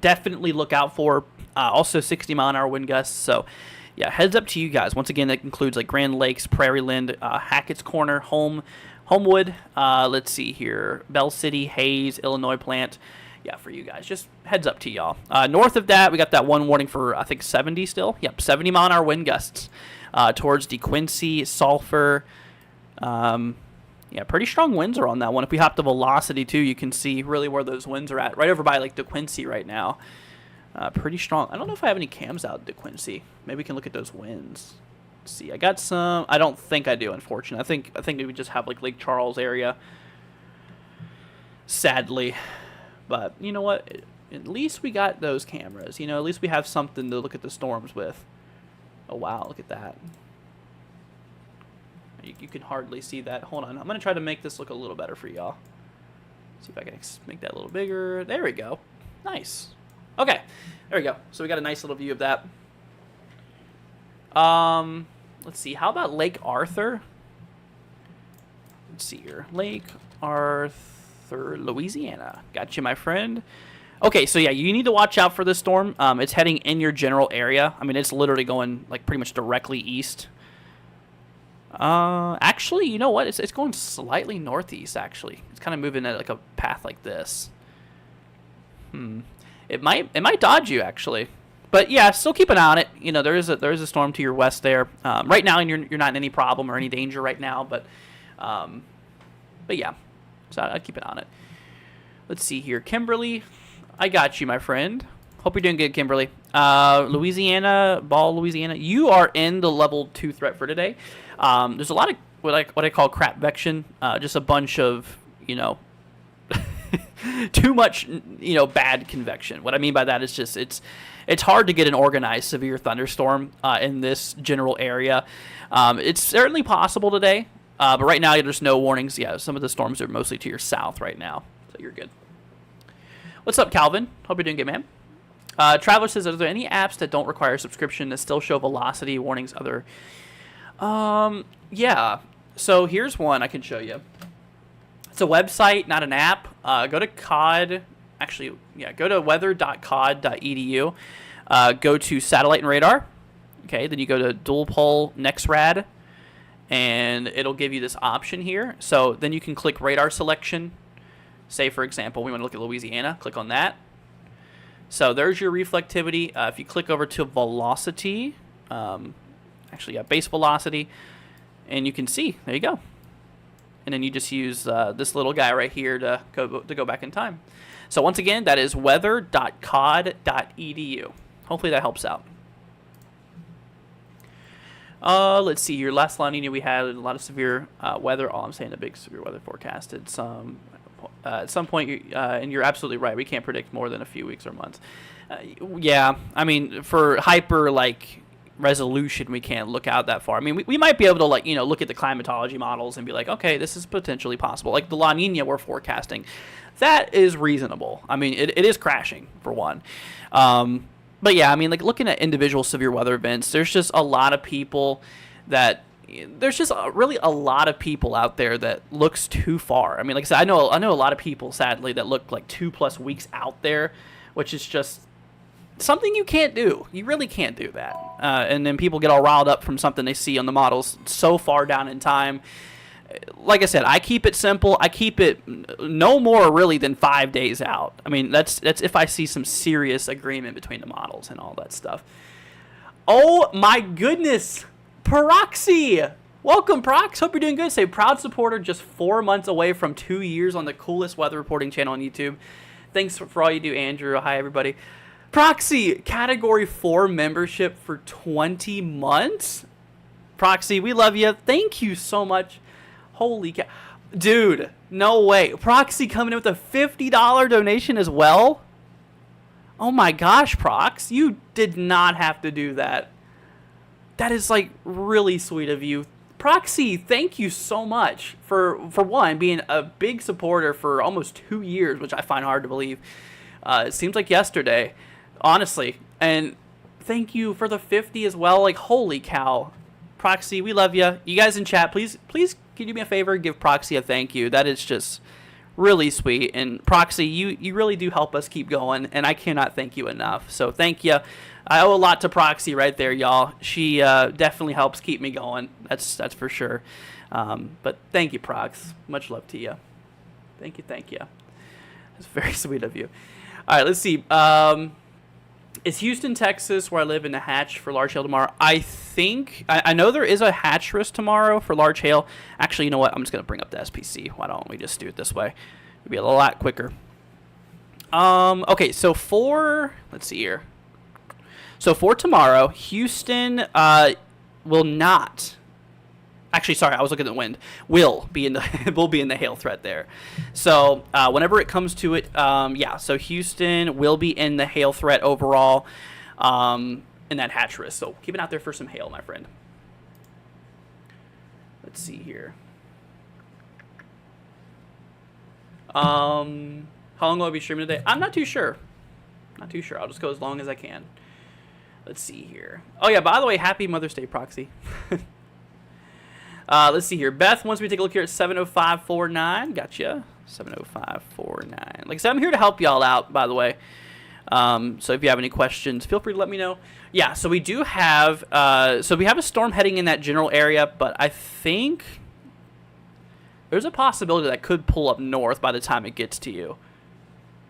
definitely look out for. Also, 60-mile-an-hour wind gusts. So, yeah, heads up to you guys. Once again, that includes like Grand Lakes, Prairieland, Hackett's Corner, Homewood. Let's see here, Bell City, Hayes, Illinois Plant. Yeah, for you guys. Just heads up to y'all. North of that, we got that one warning for, I think, 70 still. Yep, 70-mile-an-hour wind gusts towards DeQuincy, Sulphur. Yeah, pretty strong winds are on that one. If we hop to velocity, too, you can see really where those winds are at. Right over by, like, DeQuincy right now. Pretty strong. I don't know if I have any cams out at DeQuincy. Maybe we can look at those winds. Let's see. I got some. I don't think I do, unfortunately. I think we just have, like, Lake Charles area. Sadly. But you know what? At least we got those cameras. At least we have something to look at the storms with. Oh, wow. Look at that. You can hardly see that. Hold on. I'm going to try to make this look a little better for y'all. See if I can make that a little bigger. There we go. Nice. Okay. There we go. So we got a nice little view of that. Let's see. How about Lake Arthur? Let's see here. Lake Arthur, Louisiana. Gotcha, my friend. Okay, so yeah, you need to watch out for this storm. It's heading in your general area. I mean, it's literally going like pretty much directly east. Actually, you know what? It's going slightly northeast. Actually, it's kind of moving at like a path like this. It might dodge you actually, but yeah, still keep an eye on it. You know, there is a storm to your west there right now, and you're not in any problem or any danger right now. But yeah, so I'd keep an eye on it. Let's see here, Kimberly. I got you, my friend. Hope you're doing good, Kimberly. Louisiana, Louisiana. You are in the level 2 threat for today. There's a lot of what I call crapvection. Just a bunch of, too much, bad convection. What I mean by that is just it's hard to get an organized severe thunderstorm in this general area. It's certainly possible today, but right now there's no warnings. Yeah, some of the storms are mostly to your south right now, so you're good. What's up, Calvin? Hope you're doing good, man. Traveler says, are there any apps that don't require subscription that still show velocity warnings? Yeah. So here's one I can show you. It's a website, not an app. Go to COD. Actually, yeah, go to weather.cod.edu. Go to satellite and radar. Okay, then you go to dual pole NexRad, and it'll give you this option here. So then you can click radar selection. Say, for example, we want to look at Louisiana. Click on that. So there's your reflectivity. If you click over to velocity, base velocity, and you can see, there you go. And then you just use this little guy right here to go back in time. So once again, that is weather.cod.edu. Hopefully that helps out. Let's see. Your last La Nina, we had a lot of severe weather. I'm saying a big severe weather forecast. It's at some point, and you're absolutely right. We can't predict more than a few weeks or months. Yeah, I mean, for hyper resolution, we can't look out that far. I mean, we might be able to look at the climatology models and be like, okay, this is potentially possible. Like the La Nina we're forecasting, that is reasonable. I mean, it is crashing for one. But yeah, I mean, looking at individual severe weather events, there's just a lot of people that. There's just really a lot of people out there that looks too far. I mean, like I said, I know a lot of people, sadly, that look like 2+ weeks out there, which is just something you can't do. You really can't do that. And then people get all riled up from something they see on the models so far down in time. Like I said, I keep it simple. I keep it no more really than 5 days out. I mean, that's if I see some serious agreement between the models and all that stuff. Oh my goodness. Proxy! Welcome, Prox. Hope you're doing good. Say, proud supporter, just 4 months away from 2 years on the coolest weather reporting channel on YouTube. Thanks for all you do, Andrew. Hi, everybody. Proxy, Category 4 membership for 20 months. Proxy, we love you. Thank you so much. Holy cow. Dude, no way. Proxy coming in with a $50 donation as well? Oh my gosh, Prox. You did not have to do that. That is really sweet of you. Proxy, thank you so much for one, being a big supporter for almost 2 years, which I find hard to believe. It seems like yesterday, honestly. And thank you for the 50 as well. Holy cow. Proxy, we love you. You guys in chat, please can you do me a favor? Give Proxy a thank you. That is just really sweet. And Proxy, you really do help us keep going, and I cannot thank you enough. So thank you. I owe a lot to Proxy right there, y'all. She definitely helps keep me going. That's for sure. But thank you, Prox. Much love to you. Thank you. That's very sweet of you. All right, let's see. Is Houston, Texas, where I live, in the hatch for large hail tomorrow? I think I know there is a hatch risk tomorrow for large hail. Actually, you know what? I'm just gonna bring up the SPC. Why don't we just do it this way? It'll be a lot quicker. Okay, so let's see here. So for tomorrow, Houston will not. Actually, sorry, I was looking at the wind. Will be in the hail threat there. So whenever it comes to it, yeah. So Houston will be in the hail threat overall, in that hatch risk. So keep it out there for some hail, my friend. Let's see here. How long will I be streaming today? I'm not too sure. Not too sure. I'll just go as long as I can. Let's see here. Oh, yeah, by the way, happy Mother's Day, Proxy. Let's see here. Beth wants me to take a look here at 70549. Gotcha. 70549. Like I said, I'm here to help y'all out, by the way. So if you have any questions, feel free to let me know. Yeah, so we do have a storm heading in that general area, but I think there's a possibility that could pull up north by the time it gets to you.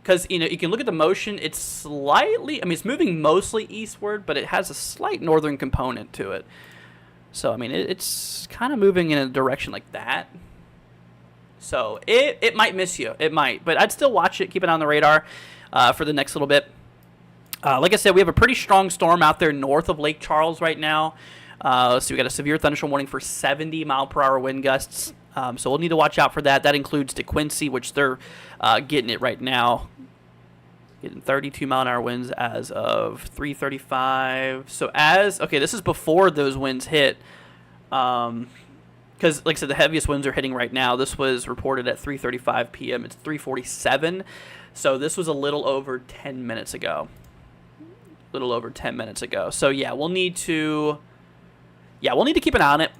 Because, you can look at the motion. It's slightly, it's moving mostly eastward, but it has a slight northern component to it. So, it's kind of moving in a direction like that. So, it might miss you. It might. But I'd still watch it, keep it on the radar for the next little bit. Like I said, we have a pretty strong storm out there north of Lake Charles right now. Let's see, we got a severe thunderstorm warning for 70-mile-per-hour wind gusts. So we'll need to watch out for that. That includes DeQuincy, which they're getting it right now. Getting 32-mile-an-hour winds as of 3:35. So this is before those winds hit. Because, like I said, the heaviest winds are hitting right now. This was reported at 3:35 p.m. It's 3:47. So this was a little over 10 minutes ago. So, yeah, we'll need to keep an eye on it.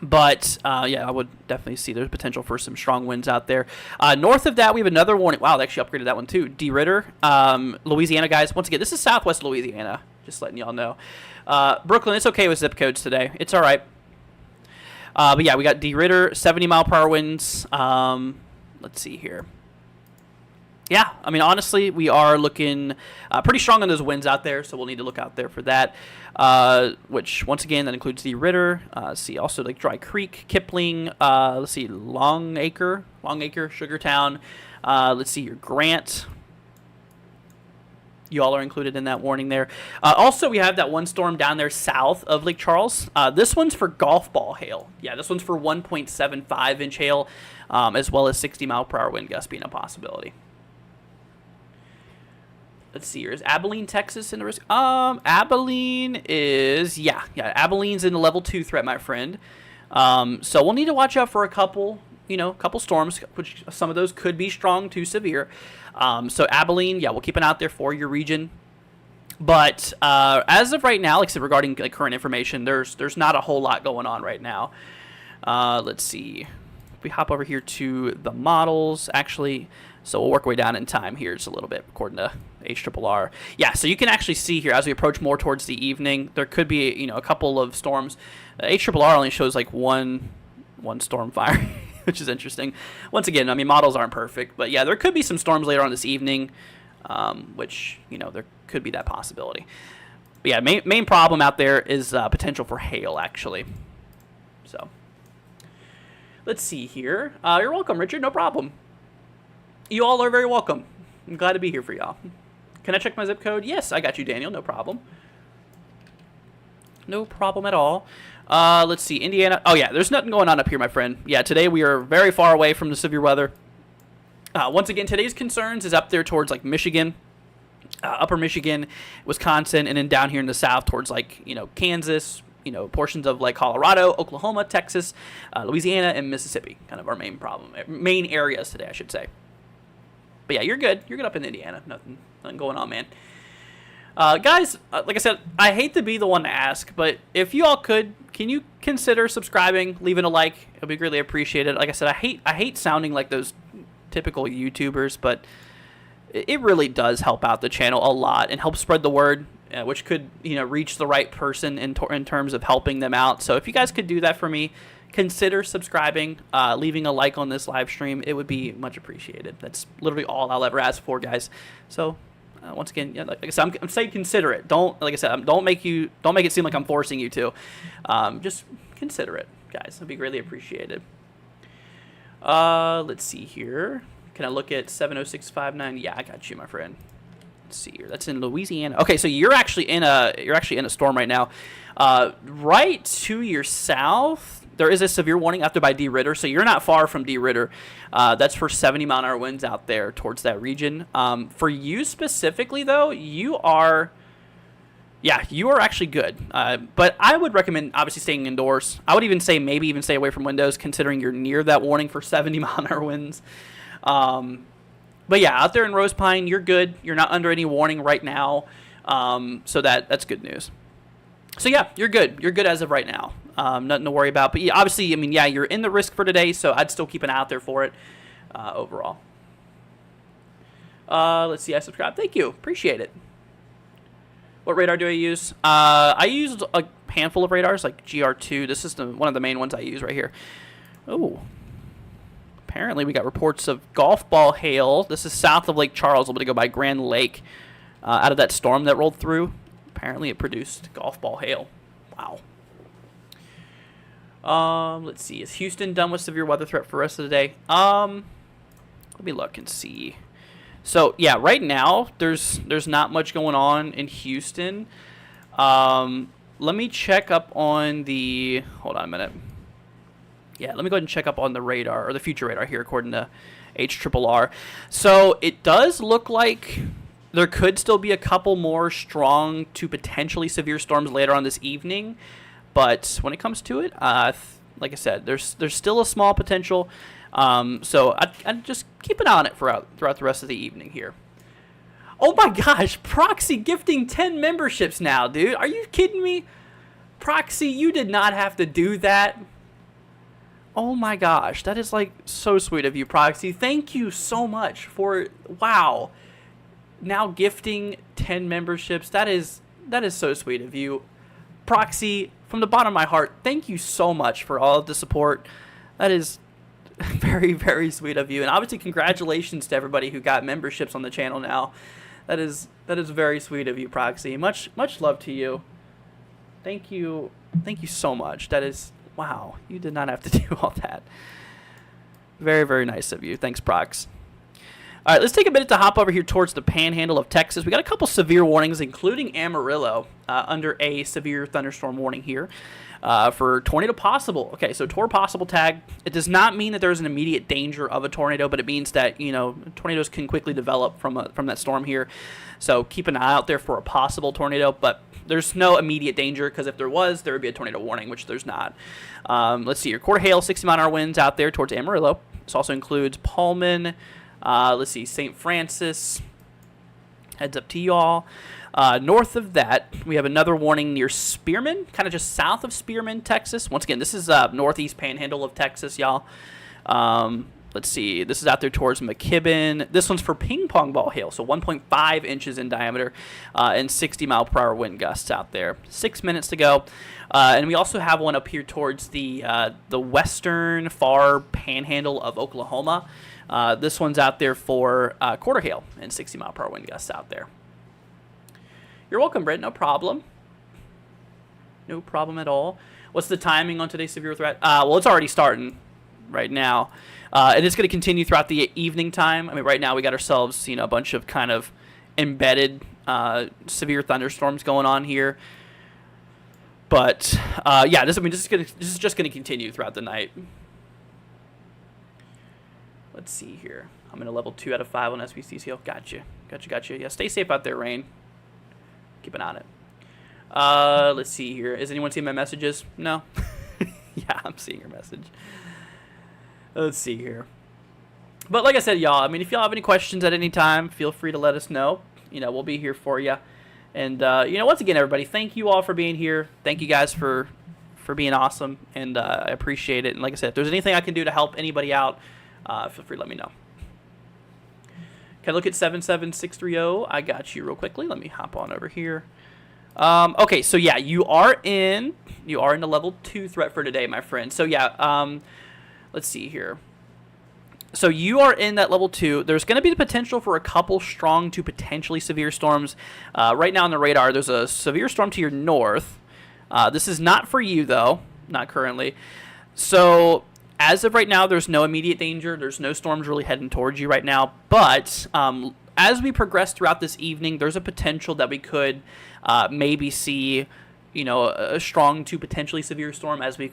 But, I would definitely see there's potential for some strong winds out there. North of that, we have another warning. Wow, they actually upgraded that one, too. DeRitter, Louisiana, guys. Once again, this is southwest Louisiana. Just letting y'all know. Brooklyn, it's okay with zip codes today. It's all right. But, yeah, we got DeRitter, 70-mile-per-hour winds. Let's see here. Yeah, honestly, we are looking pretty strong on those winds out there, so we'll need to look out there for that. Which, once again, that includes the Ritter. See also like Dry Creek, Kipling. Let's see, Longacre, Sugartown. Let's see your Grant. You all are included in that warning there. Also, we have that one storm down there south of Lake Charles. This one's for golf ball hail. Yeah, this one's for 1.75-inch hail, as well as 60-mile-per-hour wind gusts being a possibility. Let's see here. Is Abilene, Texas in the risk? Abilene is, Abilene's in the level 2 threat, my friend. So we'll need to watch out for a couple storms, which some of those could be strong to severe. So Abilene, we'll keep an eye out there for your region. But as of right now, like I said, regarding current information, there's not a whole lot going on right now. Let's see. If we hop over here to the models, actually, so we'll work our way down in time here just a little bit, according to HRRR. Yeah, so you can actually see here, as we approach more towards the evening, there could be, a couple of storms. HRRR only shows like one storm fire, which is interesting. Once again, models aren't perfect, but yeah, there could be some storms later on this evening, which, there could be that possibility. But yeah, main problem out there is potential for hail, actually. So, let's see here. You're welcome, Richard, no problem. You all are very welcome. I'm glad to be here for y'all. Can I check my zip code? Yes, I got you, Daniel. No problem. No problem at all. Let's see. Indiana. Oh, yeah. There's nothing going on up here, my friend. Yeah, today we are very far away from the severe weather. Once again, today's concerns is up there towards, like, Michigan, upper Michigan, Wisconsin, and then down here in the south towards, like, Kansas, portions of, like, Colorado, Oklahoma, Texas, Louisiana, and Mississippi. Kind of our main areas today, I should say. But yeah, you're good. You're good up in Indiana. Nothing going on, man. Guys, like I said, I hate to be the one to ask, but if you all can you consider subscribing, leaving a like? It would be greatly appreciated. Like I said, I hate sounding like those typical YouTubers, but it really does help out the channel a lot and help spread the word, which could reach the right person in terms of helping them out. So if you guys could do that for me, consider subscribing, leaving a like on this live stream. It would be much appreciated. That's literally all I'll ever ask for, guys. So once again, like I said, I'm saying consider it. Don't make it seem like I'm forcing you to. Just consider it, guys. It'd be greatly appreciated. Let's see here. Can I look at 70659? Yeah, I got you, my friend. Let's see here. That's in Louisiana. Okay, so you're actually in a storm right now. Right to your south, there is a severe warning out there by DeRitter, so you're not far from DeRitter. That's for 70-mile-an-hour winds out there towards that region. For you specifically, though, you are actually good. But I would recommend, obviously, staying indoors. I would even say maybe stay away from windows, considering you're near that warning for 70-mile-an-hour winds. But yeah, out there in Rose Pine, you're good. You're not under any warning right now, so that's good news. So yeah, you're good. You're good as of right now. Nothing to worry about. But yeah, obviously, you're in the risk for today, so I'd still keep an eye out there for it overall. Let's see. I subscribe. Thank you. Appreciate it. What radar do I use? I use a handful of radars, like GR2. This is one of the main ones I use right here. Oh. Apparently, we got reports of golf ball hail. This is south of Lake Charles, a little bit ago by Grand Lake. Out of that storm that rolled through, apparently it produced golf ball hail. Wow. Let's see. Is Houston done with severe weather threat for the rest of the day? Let me look and see. So yeah, right now there's not much going on in Houston. Let me check up on the. Hold on a minute. Yeah, let me go ahead and check up on the radar or the future radar here, according to HRRR. So it does look like there could still be a couple more strong to potentially severe storms later on this evening. But when it comes to it, like I said, there's still a small potential. So I'd just keep an eye on it throughout the rest of the evening here. Oh my gosh, Proxy gifting 10 memberships now, dude. Are you kidding me? Proxy, you did not have to do that. Oh my gosh, that is like so sweet of you, Proxy. Thank you so much for, wow. Now gifting 10 memberships. That is so sweet of you. Proxy, from the bottom of my heart, thank you so much for all of the support. That is very, very sweet of you. And obviously congratulations to everybody who got memberships on the channel now. That is very sweet of you, Proxy. Much love to you. Thank you so much. That is, wow, you did not have to do all that. Very, very nice of you. Thanks, Prox. All right, let's take a minute to hop over here towards the Panhandle of Texas. We got a couple severe warnings, including Amarillo, under a severe thunderstorm warning here for tornado possible. Okay, so tornado possible tag. It does not mean that there's an immediate danger of a tornado, but it means that, you know, tornadoes can quickly develop from that storm here. So keep an eye out there for a possible tornado, but there's no immediate danger, because if there was, there would be a tornado warning, which there's not. Let's see here. Quarter hail, 60-mile-an-hour winds out there towards Amarillo. This also includes Pullman. Let's see, St. Francis. Heads up to y'all. North of that, we have another warning near Spearman, kind of just south of Spearman, Texas. Once again, this is northeast panhandle of Texas, y'all. Let's see, this is out there towards McKibben. This one's for ping pong ball hail, so 1.5 inches in diameter and 60-mile-per-hour wind gusts out there. 6 minutes to go. And we also have one up here towards the western far panhandle of Oklahoma. This one's out there for quarter hail and 60-mile-per-hour wind gusts out there. You're welcome, Brent. No problem. No problem at all. What's the timing on today's severe threat? Well, it's already starting right now. And it's going to continue throughout the evening time. I mean, right now we got ourselves, a bunch of kind of embedded severe thunderstorms going on here. But yeah, this is just gonna continue throughout the night. Let's see here. I'm in a level 2 out of 5 on SBCCL. Gotcha. Yeah, stay safe out there, Rain. Keep an eye on it. Let's see here. Is anyone seeing my messages? No. Yeah, I'm seeing your message. Let's see here. But like I said, y'all, I mean, if y'all have any questions at any time, feel free to let us know. We'll be here for you. And, once again, everybody, thank you all for being here. Thank you guys for being awesome. And I appreciate it. And like I said, if there's anything I can do to help anybody out, feel free to let me know. Can I look at 77630? I got you real quickly. Let me hop on over here. Okay, so yeah, you are in the level 2 threat for today, my friend. So yeah, let's see here. So you are in that level 2. There's going to be the potential for a couple strong to potentially severe storms. Right now on the radar, there's a severe storm to your north. This is not for you, though. Not currently. So as of right now, there's no immediate danger. There's no storms really heading towards you right now. But as we progress throughout this evening, there's a potential that we could maybe see a strong to potentially severe storm as we,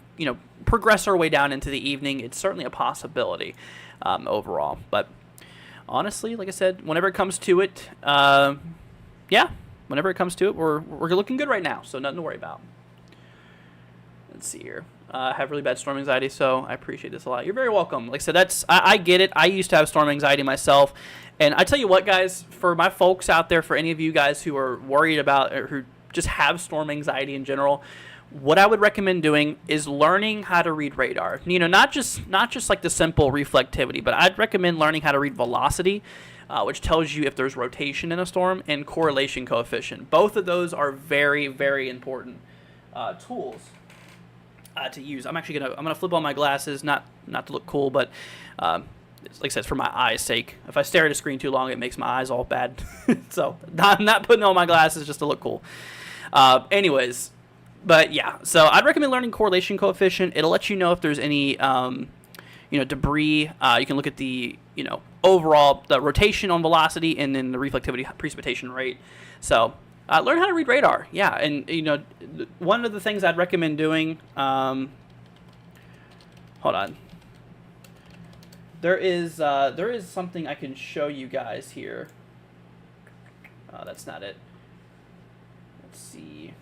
progress our way down into the evening. It's certainly a possibility overall. But honestly, like I said, whenever it comes to it, whenever it comes to it, we're looking good right now. So nothing to worry about. Let's see here. I have really bad storm anxiety, so I appreciate this a lot. You're very welcome. Like I said, I get it. I used to have storm anxiety myself. And I tell you what, guys, for my folks out there, for any of you guys who are worried about or who just have storm anxiety in general, what I would recommend doing is learning how to read radar. Not just like the simple reflectivity, but I'd recommend learning how to read velocity. which tells you if there's rotation in a storm, and correlation coefficient. Both of those are very, very important tools to use. I'm actually gonna flip on my glasses, not to look cool, but like I said, it's for my eyes' sake. If I stare at a screen too long, it makes my eyes all bad. So I'm not putting on my glasses just to look cool. Anyways, but yeah, so I'd recommend learning correlation coefficient. It'll let you know if there's any debris. You can look at the overall the rotation on velocity and then the reflectivity precipitation rate. So learn how to read radar. Yeah, and one of the things I'd recommend doing. Hold on. There is something I can show you guys here. That's not it. Let's see.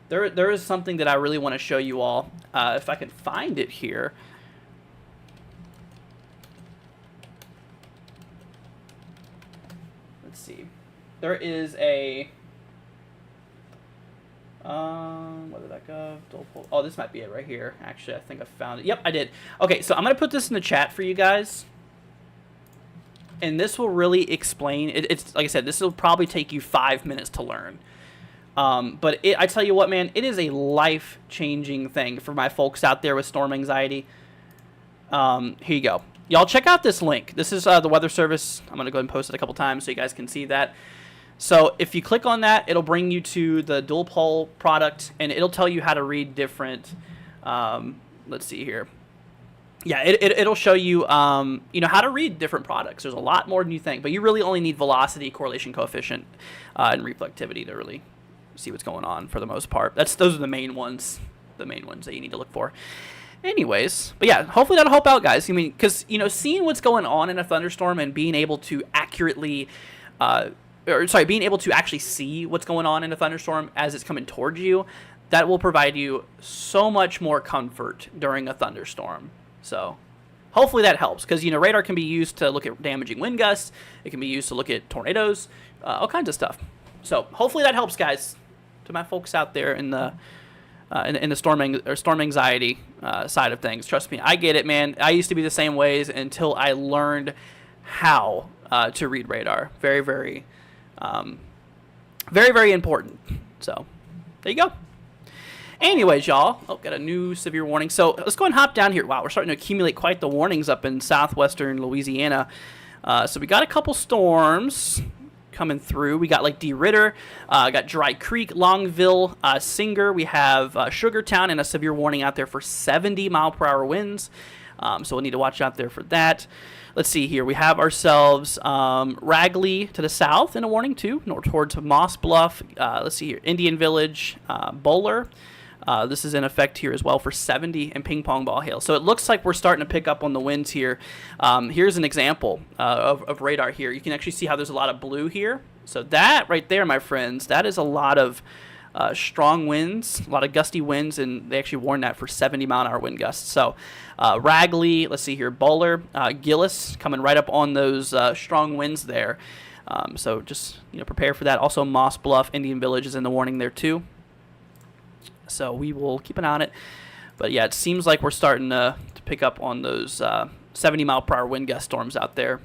There is something that I really want to show you all. If I can find it here. Let's see. There is a. Where did that go? Oh, this might be it right here. Actually, I think I found it. Yep, I did. Okay, so I'm going to put this in the chat for you guys. And this will really explain. It's like I said, this will probably take you 5 minutes to learn. But I tell you what, man, it is a life-changing thing for my folks out there with storm anxiety. Here you go. Y'all check out this link. This is the Weather Service. I'm going to go ahead and post it a couple times so you guys can see that. So if you click on that, it'll bring you to the dual pole product, and it'll tell you how to read different, let's see here. Yeah, it'll show you, how to read different products. There's a lot more than you think, but you really only need velocity, correlation coefficient, and reflectivity to really see what's going on for the most part. Those are the main ones that you need to look for. Anyways, but yeah, hopefully that'll help out, guys. I mean, because, seeing what's going on in a thunderstorm and being able to accurately, being able to actually see what's going on in a thunderstorm as it's coming towards you, that will provide you so much more comfort during a thunderstorm. So hopefully that helps, because, radar can be used to look at damaging wind gusts. It can be used to look at tornadoes, all kinds of stuff. So hopefully that helps, guys, to my folks out there in the storm anxiety side of things. Trust me, I get it, man. I used to be the same ways until I learned how to read radar. Very, very, very, very important. So there you go. Anyways, y'all. Oh, got a new severe warning. So let's go and hop down here. Wow, we're starting to accumulate quite the warnings up in southwestern Louisiana. So we got a couple storms coming through. We got like D. Ritter, got Dry Creek, Longville, Singer. We have Sugartown, and a severe warning out there for 70-mile-per-hour winds. So we'll need to watch out there for that. Let's see here. We have ourselves Ragley to the south in a warning too, north towards Moss Bluff. Let's see here. Indian Village, Bowler. This is in effect here as well for 70 and ping pong ball hail. So it looks like we're starting to pick up on the winds here. Here's an example of radar here. You can actually see how there's a lot of blue here. So that right there, my friends, that is a lot of strong winds, a lot of gusty winds, and they actually warn that for 70-mile-an-hour wind gusts. So Ragley, let's see here, Bowler, Gillis coming right up on those strong winds there. So just prepare for that. Also Moss Bluff, Indian Village is in the warning there too. So we will keep an eye on it. But yeah, it seems like we're starting to pick up on those 70-mile-per-hour wind gust storms out there.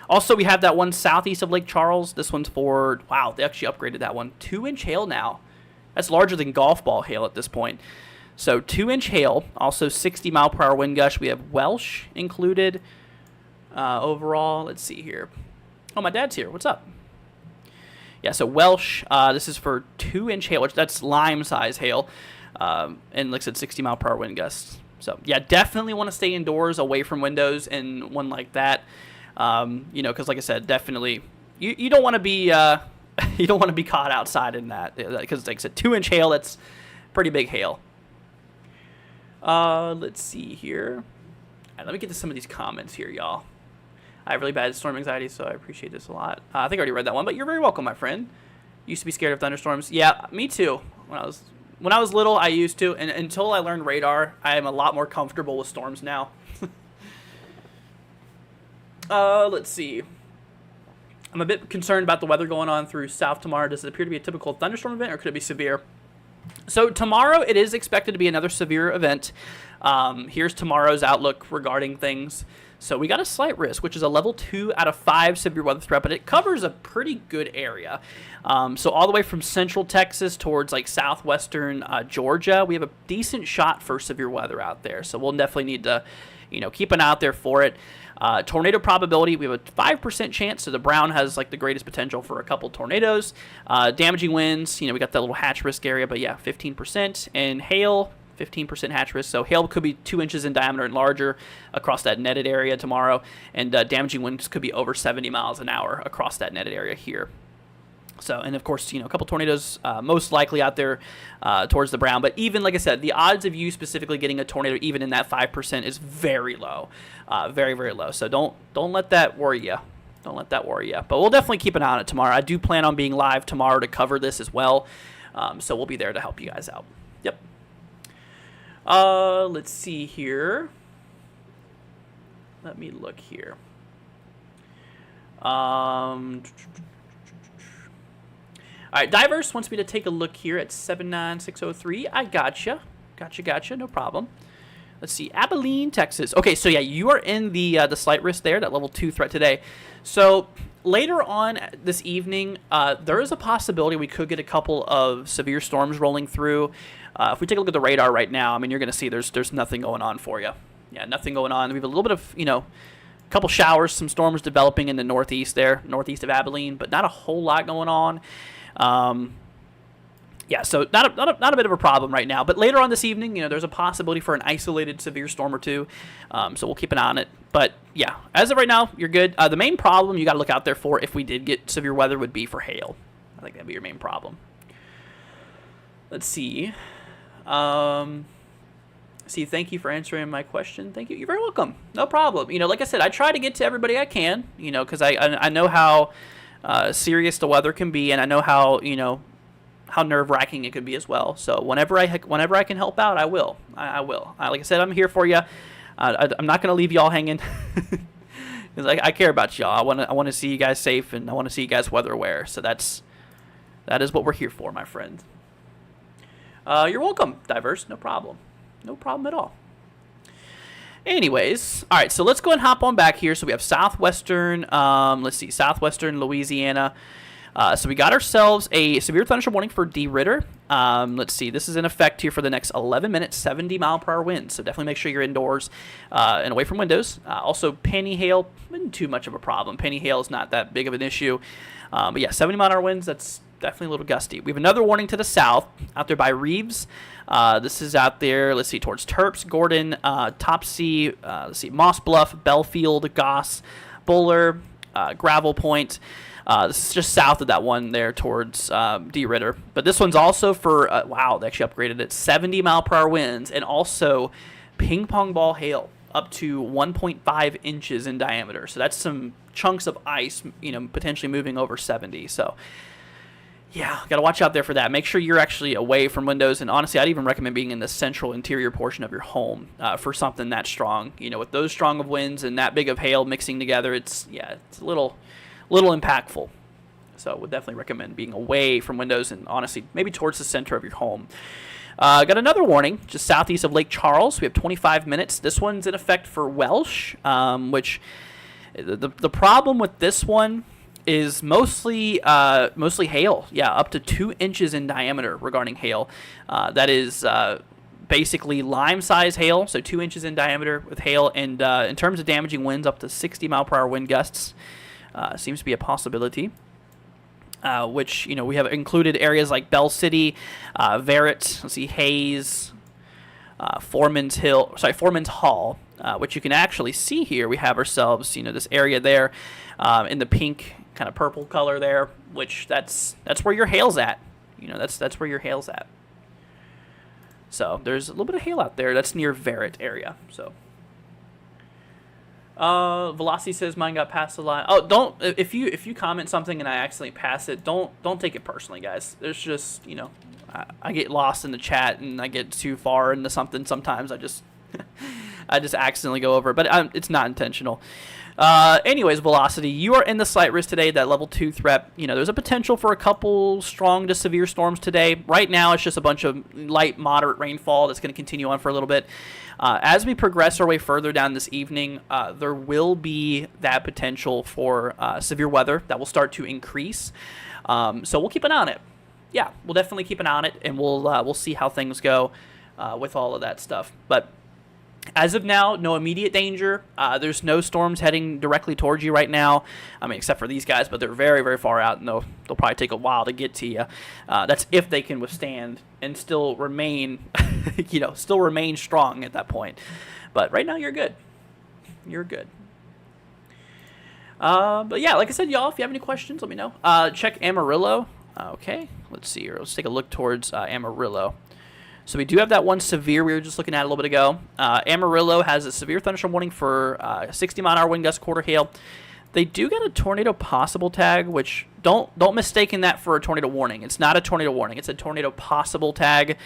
Also, we have that one southeast of Lake Charles. This one's for, wow, they actually upgraded that one. 2-inch hail now. That's larger than golf ball hail at this point. So 2-inch hail, also 60-mile-per-hour wind gusts. We have Welsh included overall. Let's see here. Oh, my dad's here. What's up? Yeah, so Welsh, this is for 2-inch hail, which that's lime-size hail, and like I said, 60-mile-per-hour wind gusts. So, yeah, definitely want to stay indoors, away from windows, in one like that. Because like I said, definitely, you don't want to be you don't want to be caught outside in that, because like I said, 2-inch hail, that's pretty big hail. Let's see here. All right, let me get to some of these comments here, y'all. I have really bad storm anxiety, so I appreciate this a lot. I think I already read that one, but you're very welcome, my friend. Used to be scared of thunderstorms. Yeah, me too. When I was little, I used to, and until I learned radar, I am a lot more comfortable with storms now. Let's see. I'm a bit concerned about the weather going on through south tomorrow. Does it appear to be a typical thunderstorm event, or could it be severe? So tomorrow it is expected to be another severe event. Here's tomorrow's outlook regarding things. So we got a slight risk, which is a level 2 out of 5 severe weather threat, but it covers a pretty good area. So all the way from central Texas towards like southwestern Georgia, we have a decent shot for severe weather out there. So we'll definitely need to, keep an eye out there for it. Tornado probability, we have a 5% chance, so the brown has like the greatest potential for a couple tornadoes. Damaging winds, we got that little hatch risk area, but yeah, 15%. And hail, 15% hatch risk, so hail could be 2 inches in diameter and larger across that netted area tomorrow, and damaging winds could be over 70 miles an hour across that netted area here. So, and of course, a couple tornadoes most likely out there towards the brown. But even, like I said, the odds of you specifically getting a tornado even in that 5% is very low. Very, very low. So don't let that worry you. Don't let that worry you. But we'll definitely keep an eye on it tomorrow. I do plan on being live tomorrow to cover this as well. So we'll be there to help you guys out. Yep. Let's see here. Let me look here. All right, Diverse wants me to take a look here at 79603. I gotcha. No problem. Let's see, Abilene, Texas. Okay, so yeah, you are in the slight risk there, that level 2 threat today. So later on this evening, there is a possibility we could get a couple of severe storms rolling through. If we take a look at the radar right now, you're going to see there's nothing going on for you. Yeah, nothing going on. We have a little bit of, a couple showers, some storms developing in the northeast of Abilene, but not a whole lot going on. Yeah, so not a bit of a problem right now. But later on this evening, there's a possibility for an isolated severe storm or two. So we'll keep an eye on it. But yeah, as of right now, you're good. The main problem you got to look out there for if we did get severe weather would be for hail. I think that'd be your main problem. Let's see. Thank you for answering my question. Thank you. You're very welcome. No problem. Like I said, I try to get to everybody I can, because I know how serious the weather can be, and I know how how nerve-wracking it could be as well. So whenever I can help out, I will. I will. Like I said, I'm here for you. I'm not going to leave y'all hanging because I care about y'all. I want to see you guys safe, and I want to see you guys weather aware. So that is what we're here for, my friend. You're welcome, Diverse. No problem. No problem at all. Anyways, all right, so let's go and hop on back here. So we have southwestern, southwestern Louisiana. So we got ourselves a severe thunderstorm warning for D. Ritter. Let's see, this is in effect here for the next 11 minutes, 70 mile per hour winds. So definitely make sure you're indoors and away from windows. Also, penny hail, isn't too much of a problem. Penny hail is not that big of an issue. But yeah, 70 mile an hour winds, that's definitely a little gusty. We have another warning to the south out there by Reeves. This is out there, let's see, towards Terps, Gordon, Topsy, Moss Bluff, Belfield, Goss, Buller, Gravel Point. This is just south of that one there towards D. Ritter. But this one's also for, wow, they actually upgraded it, 70 mile per hour winds, and also ping pong ball hail up to 1.5 inches in diameter. So that's some chunks of ice, potentially moving over 70. So yeah, got to watch out there for that. Make sure you're actually away from windows. And honestly, I'd even recommend being in the central interior portion of your home for something that strong. With those strong of winds and that big of hail mixing together, it's a little impactful. So would definitely recommend being away from windows and honestly maybe towards the center of your home. Got another warning just southeast of Lake Charles. We have 25 minutes. This one's in effect for Welsh, which the problem with this one is mostly hail. Yeah, up to 2 inches in diameter regarding hail. That is basically lime-size hail, so 2 inches in diameter with hail. And in terms of damaging winds, up to 60 mile per hour wind gusts seems to be a possibility. Which we have included areas like Bell City, Verret, let's see, Hayes, Foreman's Hall, which you can actually see here. We have ourselves, this area there in the pink kind of purple color there, which that's where your hail's at. That's where your hail's at. So there's a little bit of hail out there. That's near Verret area. So. Velocity says mine got past the line. Oh, don't if you comment something and I accidentally pass it, don't take it personally, guys. There's just I get lost in the chat and I get too far into something sometimes. I just accidentally go over, but it's not intentional. Anyways, velocity. You are in the slight risk today, that level 2 threat. There's a potential for a couple strong to severe storms today. Right now, it's just a bunch of light, moderate rainfall that's going to continue on for a little bit. As we progress our way further down this evening, there will be that potential for severe weather that will start to increase. So we'll keep an eye on it. Yeah, we'll definitely keep an eye on it, and we'll see how things go with all of that stuff. But as of now, no immediate danger. There's no storms heading directly towards you right now. I mean, except for these guys, but they're very, very far out, and they'll probably take a while to get to you. That's if they can withstand and still remain, still remain strong at that point. But right now, you're good. You're good. But yeah, like I said, y'all, if you have any questions, let me know. Check Amarillo. Okay, let's see here. Let's take a look towards Amarillo. So we do have that one severe we were just looking at a little bit ago. Amarillo has a severe thunderstorm warning for 60-mile-an-hour wind gust, quarter hail. They do get a tornado possible tag, which don't mistake that for a tornado warning. It's not a tornado warning. It's a tornado possible tag,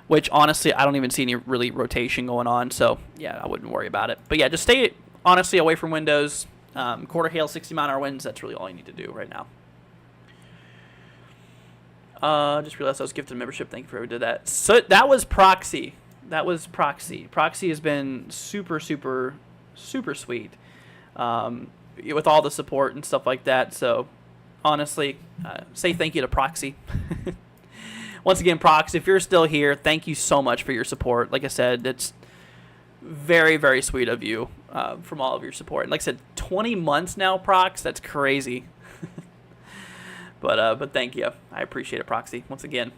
which honestly I don't even see any really rotation going on. So yeah, I wouldn't worry about it. But yeah, just stay honestly away from windows. Quarter hail, 60-mile-an-hour winds. That's really all you need to do right now. Just realized I was gifted a membership. Thank you for whoever did that. So that was Proxy. Proxy has been super, super, super sweet with all the support and stuff like that. So honestly, say thank you to Proxy. Once again, Proxy, if you're still here, thank you so much for your support. Like I said, it's very, very sweet of you from all of your support. And like I said, 20 months now, Prox. That's crazy. But thank you. I appreciate it, Proxy, once again.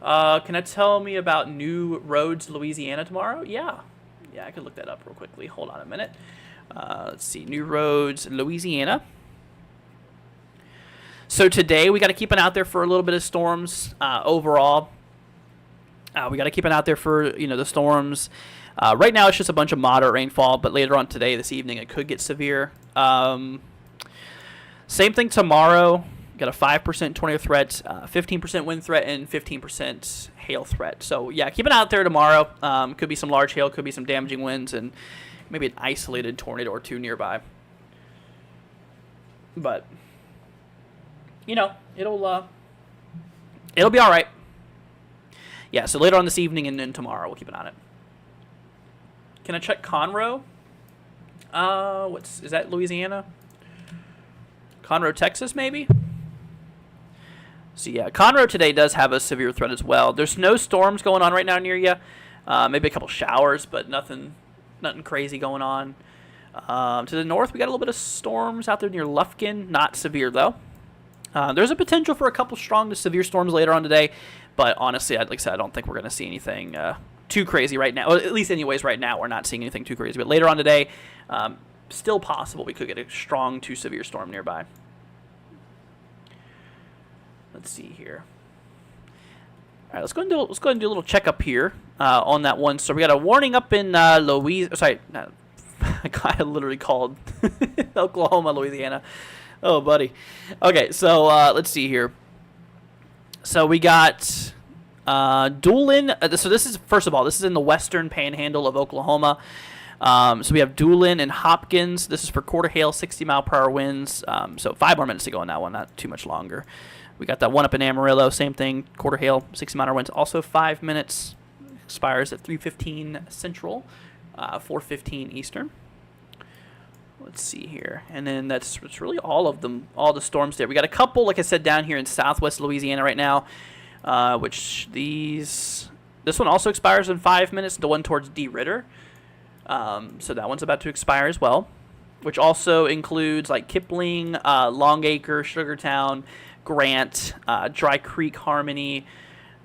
Can I tell me about New Roads, Louisiana tomorrow? Yeah, I could look that up real quickly. Hold on a minute. Let's see. New Roads, Louisiana. So today we got to keep an eye out there for a little bit of storms overall. We got to keep an eye out there for the storms. Right now it's just a bunch of moderate rainfall, but later on today, this evening, it could get severe. Same thing tomorrow. Got a 5% tornado threat, 15% wind threat, and 15% hail threat. So, yeah, keep an eye out there tomorrow. Could be some large hail, could be some damaging winds, and maybe an isolated tornado or two nearby. But, it'll be all right. Yeah, so later on this evening and then tomorrow, we'll keep an eye on it. Can I check Conroe? Is that Louisiana? Conroe, Texas, maybe? So, yeah, Conroe today does have a severe threat as well. There's no storms going on right now near you. Maybe a couple showers, but nothing crazy going on. To the north, we got a little bit of storms out there near Lufkin. Not severe, though. There's a potential for a couple strong to severe storms later on today. But, honestly, like I said, I don't think we're going to see anything too crazy right now. Well, at least, anyways, right now, we're not seeing anything too crazy. But later on today, still possible we could get a strong to severe storm nearby. Let's see here. All right, let's go ahead and do a little checkup here on that one. So we got a warning up in Louisiana. Sorry, I literally called Oklahoma, Louisiana. Oh, buddy. Okay, so let's see here. So we got Doolin. So this is, first of all, this is in the western panhandle of Oklahoma. So we have Doolin and Hopkins. This is for quarter hail, 60-mile-per-hour winds. So 5 more minutes to go on that one, not too much longer. We got that one up in Amarillo, same thing, quarter hail, 60-mile-per-hour winds. Also 5 minutes, expires at 3:15 Central, 4:15 Eastern. Let's see here. And then that's really all of them, all the storms there. We got a couple, like I said, down here in southwest Louisiana right now, which this one also expires in 5 minutes, the one towards D. Ritter. So that one's about to expire as well, which also includes like Kipling, Longacre, Sugartown, Grant, Dry Creek, Harmony,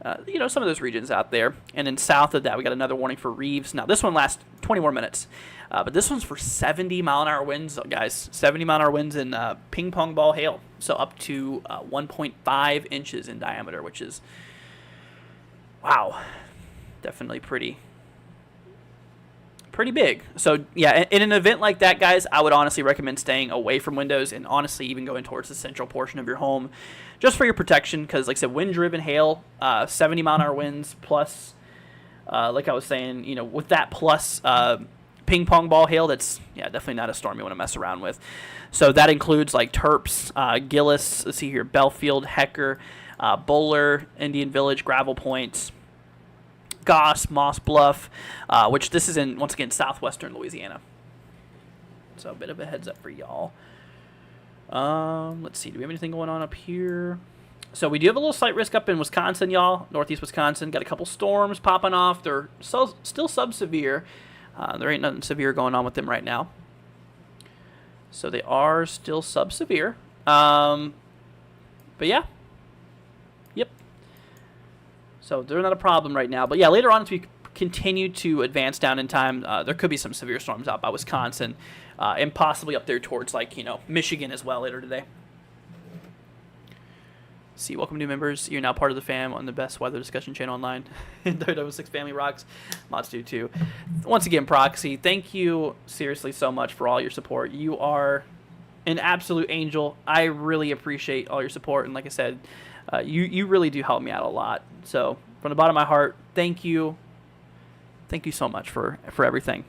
some of those regions out there. And then south of that, we got another warning for Reeves. Now, this one lasts 20 more minutes, but this one's for 70-mile-an-hour winds, guys. 70-mile-an-hour winds and ping pong ball hail, so up to 1.5 inches in diameter, which is, wow, definitely pretty big. So, yeah, in an event like that, guys, I would honestly recommend staying away from windows and honestly even going towards the central portion of your home just for your protection because, like I said, wind-driven hail, 70-mile-an-hour winds plus, like I was saying, with that plus ping pong ball hail. That's definitely not a storm you want to mess around with. So that includes like Terps, Gillis. Let's see here, Belfield, Hecker, Bowler, Indian Village, Gravel Points, Goss, Moss Bluff, which this is in, once again, southwestern Louisiana. So a bit of a heads up for y'all. Let's see, do we have anything going on up here? So we do have a little slight risk up in Wisconsin, y'all. Northeast Wisconsin. Got a couple storms popping off. They're still sub-severe. There ain't nothing severe going on with them right now. So they are still sub-severe. But yeah. Yep. So they're not a problem right now. But yeah, later on as we continue to advance down in time, there could be some severe storms out by Wisconsin. And possibly up there towards, like, Michigan as well later today. See, welcome new members. You're now part of the fam on the best weather discussion channel online. 006 Family Rocks. Mods do too. Once again, Proxy, thank you seriously so much for all your support. You are an absolute angel. I really appreciate all your support. And like I said, you really do help me out a lot. So from the bottom of my heart, thank you. Thank you so much for everything.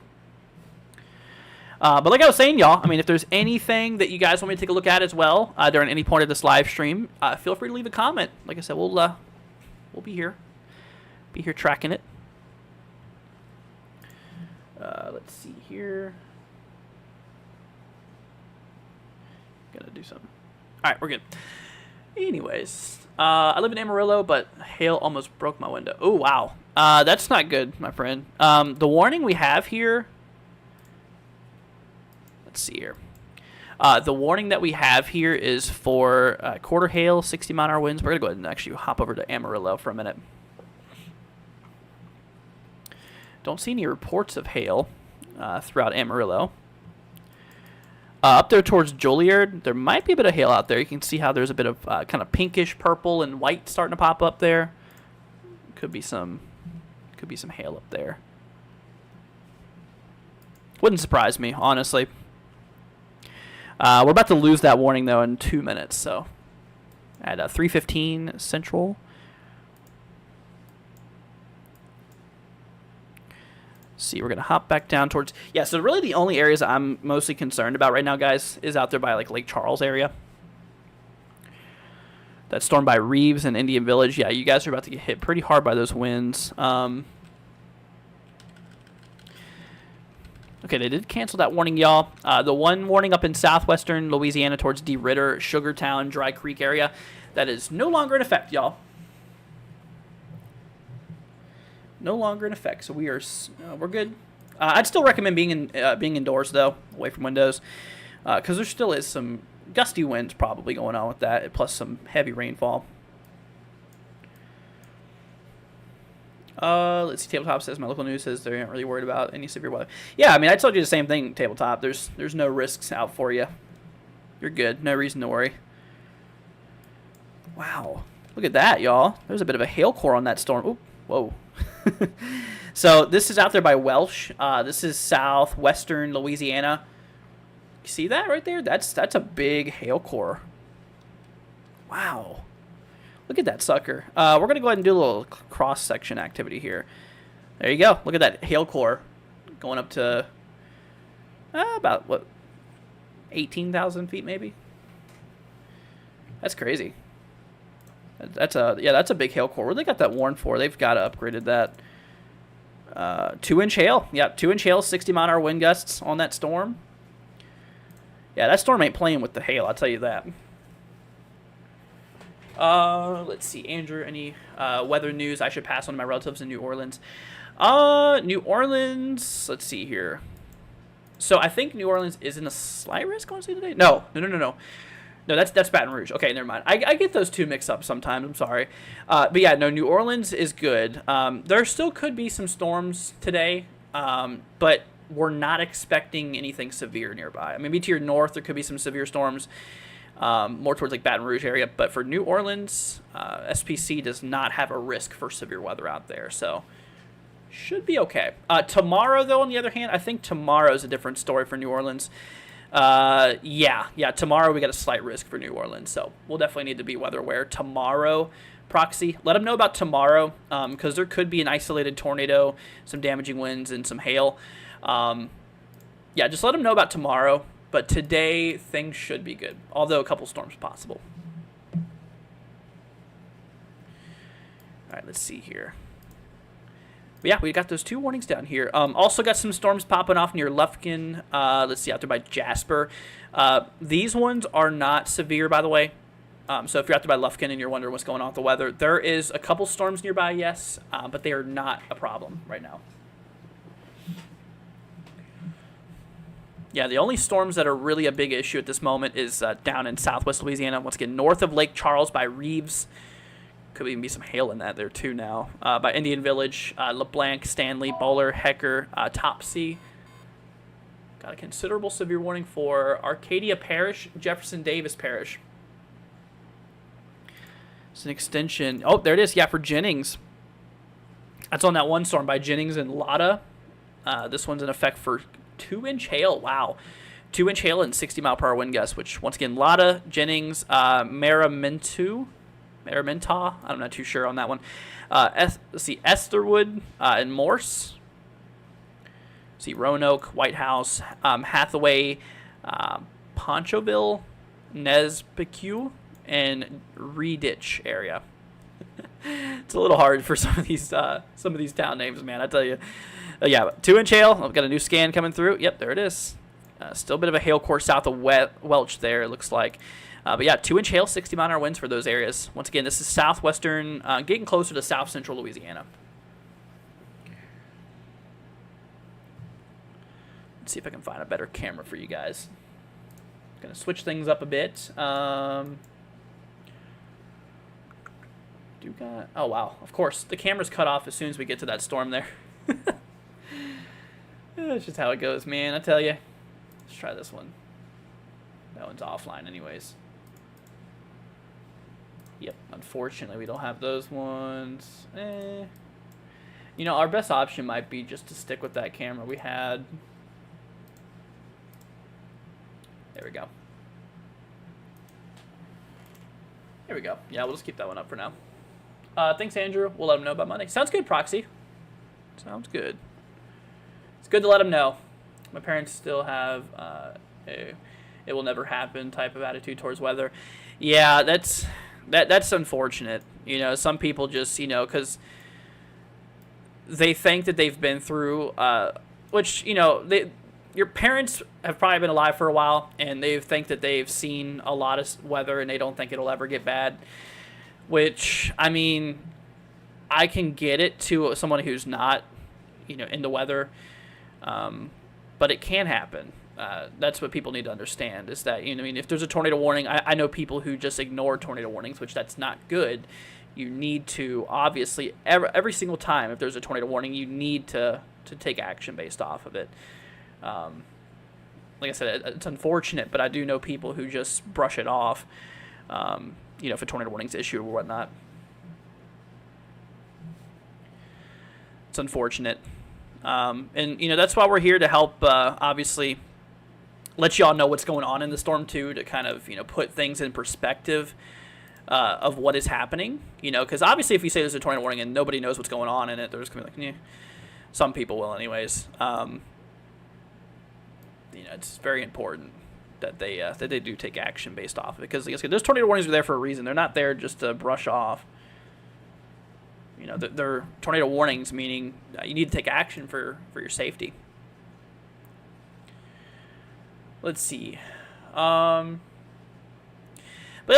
But like I was saying, y'all, I mean, if there's anything that you guys want me to take a look at as well during any point of this live stream, feel free to leave a comment. Like I said, we'll be here tracking it. Let's see here. Gotta do something. All right, we're good. Anyways, I live in Amarillo, but hail almost broke my window. Oh, wow. That's not good, my friend. The warning we have here. Let's see here. The warning that we have here is for quarter hail, 60-mile-an-hour winds. We're going to go ahead and actually hop over to Amarillo for a minute. Don't see any reports of hail throughout Amarillo. Up there towards Juilliard, there might be a bit of hail out there. You can see how there's a bit of kind of pinkish purple and white starting to pop up there. Could be some hail up there. Wouldn't surprise me, honestly. We're about to lose that warning, though, in 2 minutes. So at 3:15 Central. See, we're going to hop back down towards... Yeah, so really the only areas I'm mostly concerned about right now, guys, is out there by, like, Lake Charles area. That storm by Reeves and Indian Village. Yeah, you guys are about to get hit pretty hard by those winds. Okay, they did cancel that warning, y'all. The one warning up in southwestern Louisiana towards D. Ritter, Sugartown, Dry Creek area, that is no longer in effect, y'all. No longer in effect, so we're good. I'd still recommend being indoors, though, away from windows, because there still is some gusty winds probably going on with that, plus some heavy rainfall. Let's see. Tabletop says my local news says they aren't really worried about any severe weather. Yeah, I mean, I told you the same thing, Tabletop. There's no risks out for you. You're good. No reason to worry. Wow, look at that, y'all. There's a bit of a hail core on that storm. Oop, whoa. So this is out there by Welsh. This is southwestern Louisiana. You see that right there? That's a big hail core. Wow. Look at that sucker. We're going to go ahead and do a little cross-section activity here. There you go. Look at that hail core going up to about, what, 18,000 feet maybe? That's crazy. That's a big hail core. Where they got that warned for? They've got to upgraded that. 2-inch hail. Yeah, 2-inch hail, 60-mile-an-hour wind gusts on that storm. Yeah, that storm ain't playing with the hail, I'll tell you that. Let's see, Andrew, any weather news I should pass on to my relatives in New Orleans? New Orleans, let's see here. So I think New Orleans is in a slight risk, I want to say today. No. No, that's Baton Rouge. Okay, never mind. I get those two mixed up sometimes. I'm sorry. But yeah, no, New Orleans is good. There still could be some storms today, but we're not expecting anything severe nearby. Maybe to your north there could be some severe storms, more towards like Baton Rouge area. But for New Orleans, SPC does not have a risk for severe weather out there, so should be okay. Tomorrow, though, on the other hand, I think tomorrow's a different story for New Orleans. Yeah, tomorrow we got a slight risk for New Orleans, so we'll definitely need to be weather aware tomorrow. Proxy, let them know about tomorrow, because there could be an isolated tornado, some damaging winds, and some hail. Yeah, just let them know about tomorrow. But today, things should be good, although a couple storms possible. All right, let's see here. But yeah, we got those 2 warnings down here. Also got some storms popping off near Lufkin. Let's see, out there by Jasper. These ones are not severe, by the way. So if you're out there by Lufkin and you're wondering what's going on with the weather, there is a couple storms nearby, yes, but they are not a problem right now. Yeah, the only storms that are really a big issue at this moment is down in southwest Louisiana. Once again, north of Lake Charles by Reeves. Could even be some hail in that there too now. By Indian Village, LeBlanc, Stanley, Bowler, Hecker, Topsy. Got a considerable severe warning for Arcadia Parish, Jefferson Davis Parish. It's an extension. Oh, there it is. Yeah, for Jennings. That's on that one storm by Jennings and Lotta. This one's in effect for 2-inch hail. Wow. 2-inch hail and 60-mile-per-hour wind gusts, which, once again, Lotta, Jennings, Maramintaw. I'm not too sure on that one. Let's see, Estherwood and Morse. Let's see, Roanoke, White House, Hathaway, Ponchoville, Nespeque, and Reeditch area. It's a little hard for some of these town names, man. I tell you. Yeah, 2-inch hail. I've got a new scan coming through. Yep, there it is. Still a bit of a hail course south of Welch there, it looks like. But yeah, 2-inch hail, 60-mile-an-hour winds for those areas. Once again, this is southwestern, getting closer to south central Louisiana. Let's see if I can find a better camera for you guys. Gonna switch things up a bit. Oh wow, of course the camera's cut off as soon as we get to that storm there. That's just how it goes, man, I tell you. Let's try this one. That one's offline anyways. Yep, unfortunately we don't have those ones. You know, our best option might be just to stick with that camera we had. There we go. There we go. Yeah, we'll just keep that one up for now. Thanks, Andrew. We'll let them know about Monday. Sounds good, Proxy. Sounds good. It's good to let them know. My parents still have a "it will never happen" type of attitude towards weather. Yeah, that's unfortunate. You know, some people just, you know, because they think that they've been through, which, you know, your parents have probably been alive for a while, and they think that they've seen a lot of weather, and they don't think it'll ever get bad. Which, I mean, I can get it to someone who's not, you know, into weather, but it can happen. That's what people need to understand, is that, you know, I mean, if there's a tornado warning, I know people who just ignore tornado warnings, which that's not good. You need to, obviously, every single time if there's a tornado warning, you need to take action based off of it. Like I said, it's unfortunate, but I do know people who just brush it off, you know, if a tornado warning's issued or whatnot. It's unfortunate. And, you know, that's why we're here to help, obviously, let y'all know what's going on in the storm, too, to kind of, you know, put things in perspective of what is happening. You know, because obviously if you say there's a tornado warning and nobody knows what's going on in it, they're just going to be like, some people will anyways. You know, it's very important that they do take action based off of it, because like I said, those tornado warnings are there for a reason. They're not there just to brush off. You know, they're tornado warnings, meaning you need to take action for your safety. Let's see. But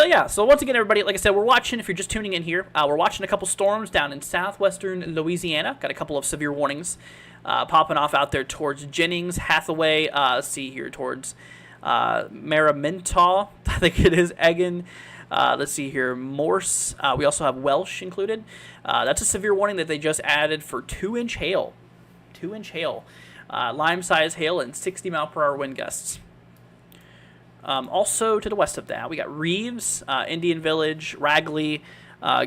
yeah, so once again, everybody, like I said, we're watching, if you're just tuning in here, we're watching a couple storms down in southwestern Louisiana. Got a couple of severe warnings popping off out there towards Jennings, Hathaway, let's see here, towards Maramintaw, I think it is, Egan. Let's see here, Morse. We also have Welsh included. That's a severe warning that they just added for 2-inch hail. 2-inch hail. Lime-size hail and 60-mile-per-hour wind gusts. Also to the west of that, we got Reeves, Indian Village, Ragley,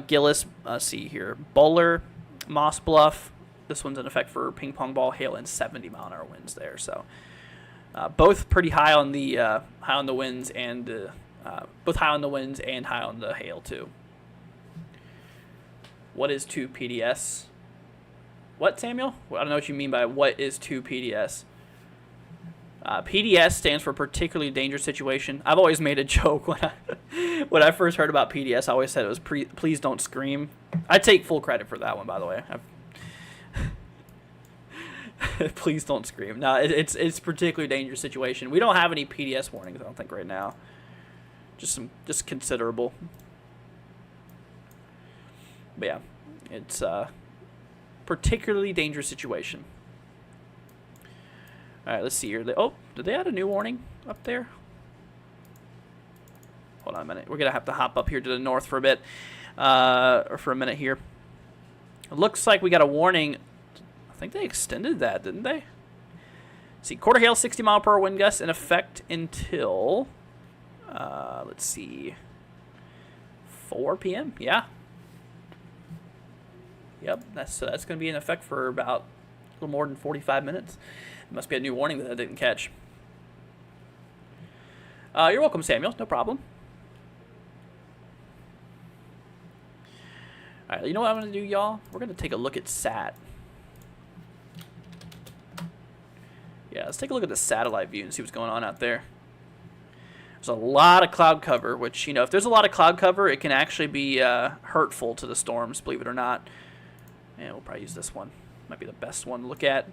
Gillis, let's see here, Bowler, Moss Bluff. This one's in effect for ping pong ball hail and 70-mile-an-hour winds there. So both pretty high on the winds, and both high on the winds and high on the hail too. What is 2 PDS? What, Samuel? Well, I don't know what you mean by what is 2 PDS. PDS stands for particularly dangerous situation. I've always made a joke when I first heard about PDS. I always said it was please don't scream. I take full credit for that one, by the way. Please don't scream. No, it's particularly dangerous situation. We don't have any PDS warnings, I don't think, right now. Just considerable. But yeah, it's a particularly dangerous situation. All right, let's see here. Oh, did they add a new warning up there? Hold on a minute. We're going to have to hop up here to the north for a bit, or for a minute here. It looks like we got a warning. I think they extended that, didn't they? See, quarter hail, 60-mile-per-hour wind gusts in effect until, let's see, 4 p.m. Yeah. Yep, that's going to be in effect for about a little more than 45 minutes. It must be a new warning that I didn't catch. You're welcome, Samuel. No problem. All right, you know what I'm going to do, y'all? We're going to take a look at SAT. Yeah, let's take a look at the satellite view and see what's going on out there. There's a lot of cloud cover, which, you know, if there's a lot of cloud cover, it can actually be hurtful to the storms, believe it or not. And we'll probably use this one. Might be the best one to look at.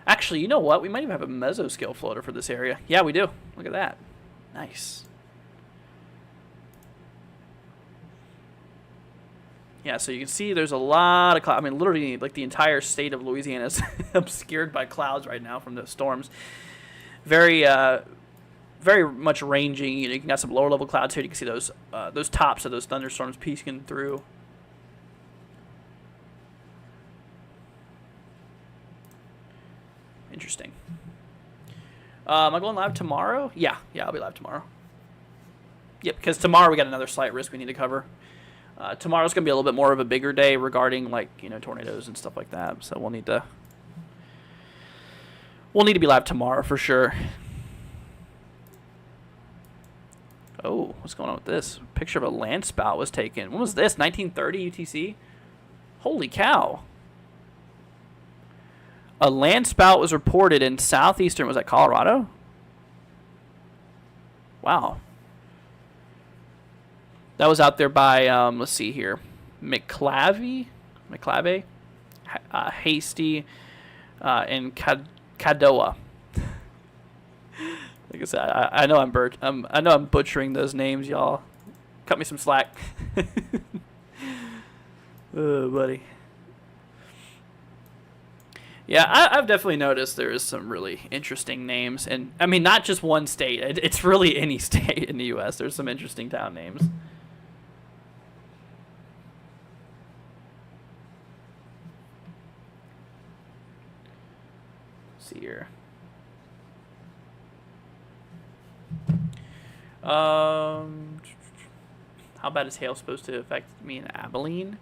Actually, you know what? We might even have a mesoscale floater for this area. Yeah, we do. Look at that. Nice. Yeah, so you can see there's a lot of clouds. I mean, literally, like the entire state of Louisiana is obscured by clouds right now from the storms. Very much ranging. You know, you got some lower level clouds here. You can see those tops of those thunderstorms peeking through. Interesting. Am I going live tomorrow? Yeah, I'll be live tomorrow. Yep, because tomorrow we got another slight risk we need to cover. Tomorrow's going to be a little bit more of a bigger day regarding, like, you know, tornadoes and stuff like that. So we'll need to be live tomorrow for sure. Oh, what's going on with this? A picture of a land spout was taken. When was this? 1930 UTC? Holy cow. A land spout was reported in southeastern, was that Colorado? Wow. That was out there by, let's see here, McClave, Hasty, and Cadoa. Like I said, I know I'm butchering those names, y'all. Cut me some slack. Oh, buddy. Yeah, I've definitely noticed there's some really interesting names, and I mean not just one state. It's really any state in the U.S. There's some interesting town names. See here. How bad is hail supposed to affect me in Abilene?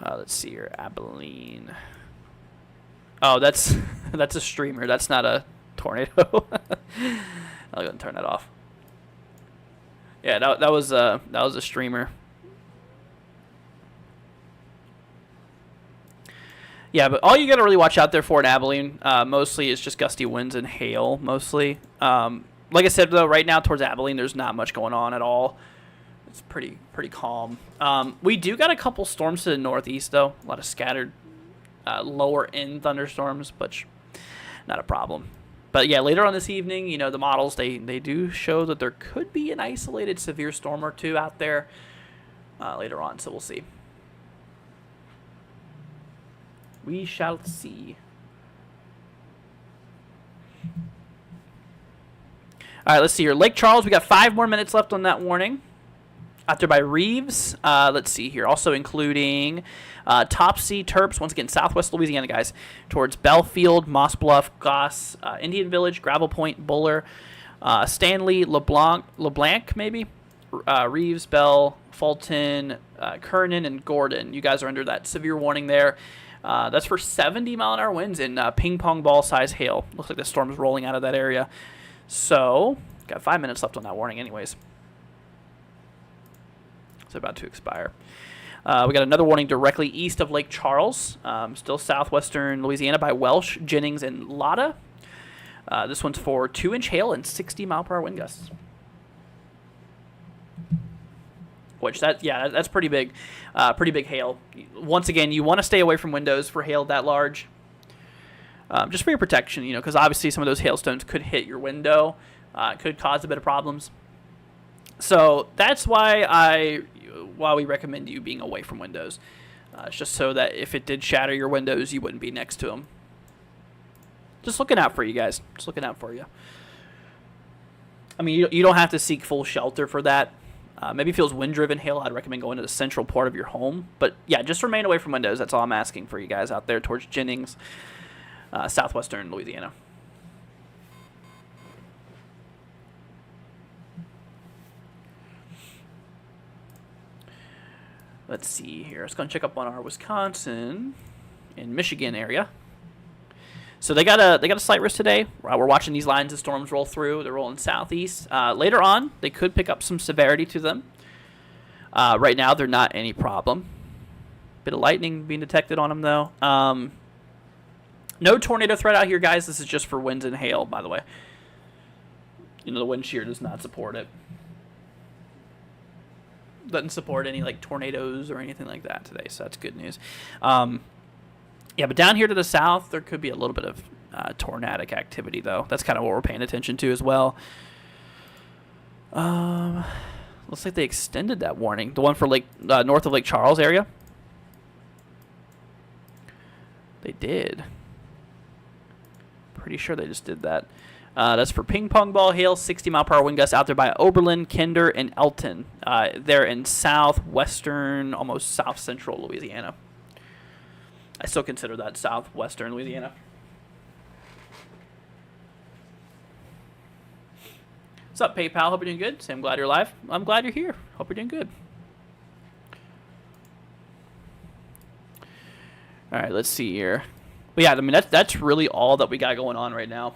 Let's see here, Abilene. Oh, that's a streamer. That's not a tornado. I'll go ahead and turn that off. Yeah, that was a streamer. Yeah, but all you got to really watch out there for in Abilene, mostly is just gusty winds and hail, mostly. Like I said, though, right now towards Abilene, there's not much going on at all. It's pretty calm. We do got a couple storms to the northeast, though. A lot of scattered lower end thunderstorms, but not a problem. But yeah, later on this evening, you know, the models, they do show that there could be an isolated severe storm or two out there later on, so we'll see. We shall see. All right, let's see here. Lake Charles, we got 5 more minutes left on that warning. Out there by Reeves. Let's see here. Also including Topsy, Terps, once again, southwest Louisiana, guys, towards Belfield, Moss Bluff, Goss, Indian Village, Gravel Point, Buller, Stanley, LeBlanc, maybe, Reeves, Bell, Fulton, Kernan, and Gordon. You guys are under that severe warning there. That's for 70-mile-an-hour winds and ping-pong ball-size hail. Looks like the storm is rolling out of that area. So, got 5 minutes left on that warning anyways. So about to expire. We got another warning directly east of Lake Charles, still southwestern Louisiana by Welsh, Jennings, and Lotta. This one's for 2-inch hail and 60-mile-per-hour wind gusts. Which that's pretty big hail. Once again, you want to stay away from windows for hail that large, just for your protection. Because obviously some of those hailstones could hit your window, could cause a bit of problems. So that's why we recommend you being away from windows. It's just so that if it did shatter your windows, you wouldn't be next to them. Just looking out for you guys. Just looking out for you. I mean, you don't have to seek full shelter for that. Maybe if it was wind-driven hail, I'd recommend going to the central part of your home. But yeah, just remain away from windows. That's all I'm asking for you guys out there towards Jennings, southwestern Louisiana. Let's see here. Let's go and check up on our Wisconsin and Michigan area. So they got a slight risk today. We're watching these lines of storms roll through. They're rolling southeast. Later on, they could pick up some severity to them. Right now, they're not any problem. Bit of lightning being detected on them, though. No tornado threat out here, guys. This is just for winds and hail, by the way. The wind shear does not support it. Doesn't support any tornadoes or anything like that today, so that's good news. Yeah, but down here to the south, there could be a little bit of tornadic activity, though. That's kind of what we're paying attention to as well. Looks like they extended that warning. The one for north of Lake Charles area. They did. Pretty sure they just did that. That's for ping pong ball hail, 60-mile-per-hour wind gusts out there by Oberlin, Kinder, and Elton. They're in southwestern, almost south-central Louisiana. I still consider that southwestern Louisiana. What's up, PayPal? Hope you're doing good. Say I'm glad you're live. I'm glad you're here. Hope you're doing good. All right, let's see here. Well, yeah, I mean, that's really all that we got going on right now.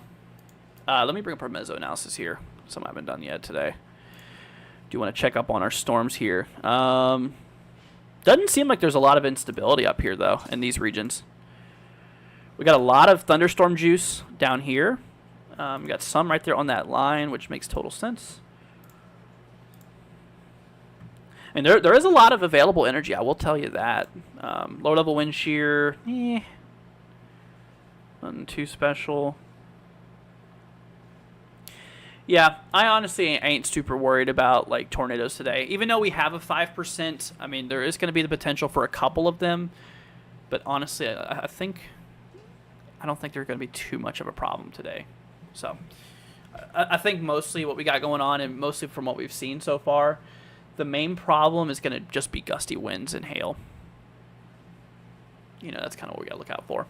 Let me bring up our meso analysis here. Something I haven't done yet today. Do you want to check up on our storms here? Doesn't seem like there's a lot of instability up here, though, in these regions. We got a lot of thunderstorm juice down here. We got some right there on that line, which makes total sense. And there is a lot of available energy, I will tell you that. Low-level wind shear, nothing too special. Yeah, I honestly ain't super worried about tornadoes today. Even though we have a 5%, I mean, there is going to be the potential for a couple of them. But honestly, I don't think they're going to be too much of a problem today. So I think mostly what we got going on, and mostly from what we've seen so far, the main problem is going to just be gusty winds and hail. That's kind of what we got to look out for.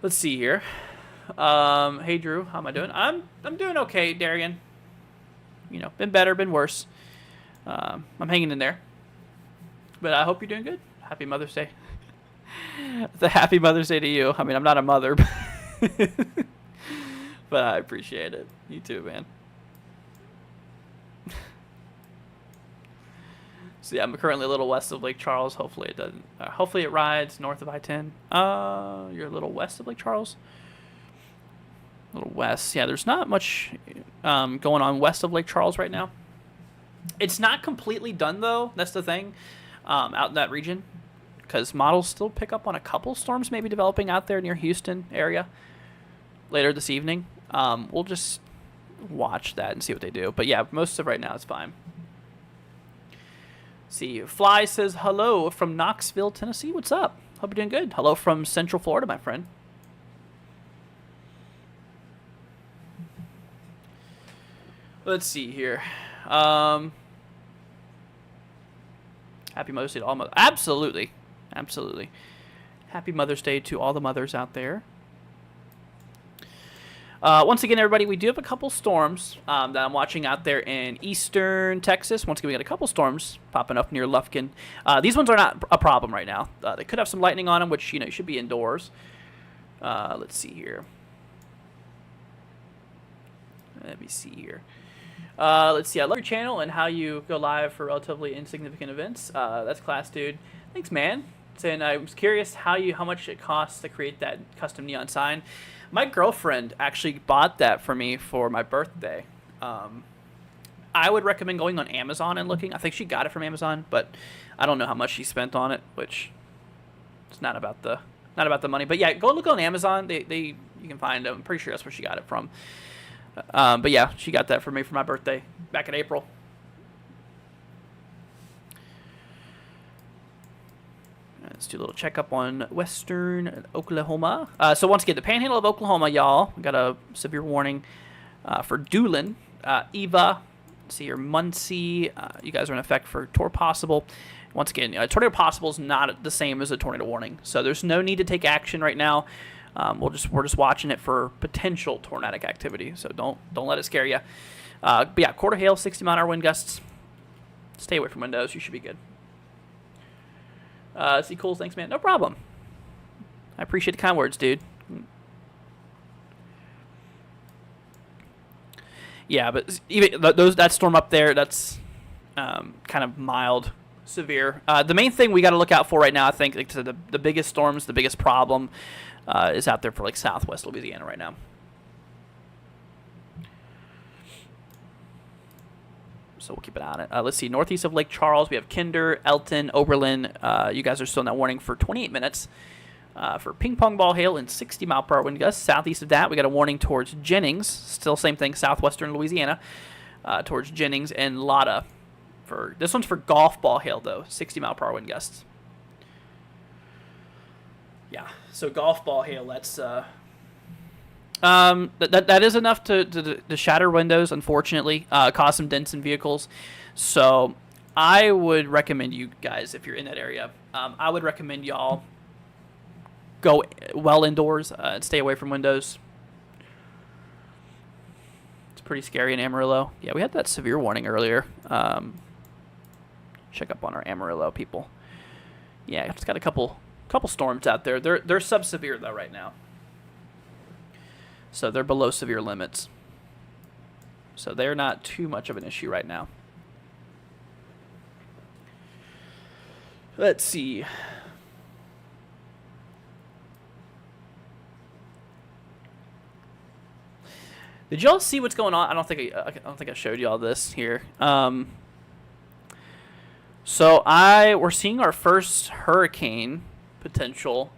Let's see here. Hey Drew, how am I doing? I'm doing okay, Darian. Been better, been worse. I'm hanging in there. But I hope you're doing good. Happy Mother's Day. It's a happy Mother's Day to you. I mean, I'm not a mother, but I appreciate it. You too, man. So yeah, I'm currently a little west of Lake Charles. Hopefully it doesn't. Hopefully it rides north of I-10. You're a little west of Lake Charles. A little west. Yeah, there's not much going on west of Lake Charles right now. It's not completely done, though. That's the thing out in that region. Because models still pick up on a couple storms maybe developing out there near Houston area later this evening. We'll just watch that and see what they do. But yeah, most of right now is fine. See, Fly says hello from Knoxville, Tennessee. What's up? Hope you're doing good. Hello from Central Florida, my friend. Let's see here. Happy Mother's Day to all mothers. Absolutely. Absolutely. Happy Mother's Day to all the mothers out there. Once again, everybody, we do have a couple storms that I'm watching out there in eastern Texas. Once again, we got a couple storms popping up near Lufkin. These ones are not a problem right now. They could have some lightning on them, which, you should be indoors. Let's see here. Let me see here. Let's see. I love your channel and how you go live for relatively insignificant events. That's class, dude. Thanks, man. And I was curious how much it costs to create that custom neon sign. My girlfriend actually bought that for me for my birthday. I would recommend going on Amazon and looking. I think she got it from Amazon, but I don't know how much she spent on it, which it's not about the money. But yeah, go look on Amazon. You can find them. I'm pretty sure that's where she got it from. But yeah, she got that for me for my birthday back in April. Let's do a little checkup on western Oklahoma. So once again, the Panhandle of Oklahoma, y'all. We got a severe warning for Doolin, Eva. See your Muncie. You guys are in effect for tornado possible. Once again, tornado possible is not the same as a tornado warning, so there's no need to take action right now. We're just watching it for potential tornadic activity, so don't let it scare you. But yeah, quarter hail, 60-mile-an-hour wind gusts. Stay away from windows. You should be good. See, cool. Thanks, man. No problem. I appreciate the kind words, dude. Yeah, but even that storm up there, that's kind of mild, severe. The main thing we got to look out for right now, I think, like, the biggest storms, the biggest problem is out there for like southwest Louisiana right now. So we'll keep an eye on it. Let's see, northeast of Lake Charles, we have Kinder, Elton, Oberlin. You guys are still in that warning for 28 minutes for ping pong ball hail and 60-mile-per-hour wind gusts. Southeast of that, we got a warning towards Jennings. Still same thing, southwestern Louisiana, towards Jennings and Lotta. This one's for golf ball hail, though, 60-mile-per-hour wind gusts. Yeah, so golf ball hail, that's that is enough to shatter windows, unfortunately, cause some dents in vehicles. So I would recommend you guys, if you're in that area, I would recommend y'all go well indoors and stay away from windows. It's pretty scary in Amarillo. Yeah, we had that severe warning earlier. Check up on our Amarillo people. Yeah, it's got a couple storms out there. They're sub-severe though right now. So they're below severe limits. So they're not too much of an issue right now. Let's see. Did y'all see what's going on? I don't think I showed y'all this here. So we're seeing our first hurricane potential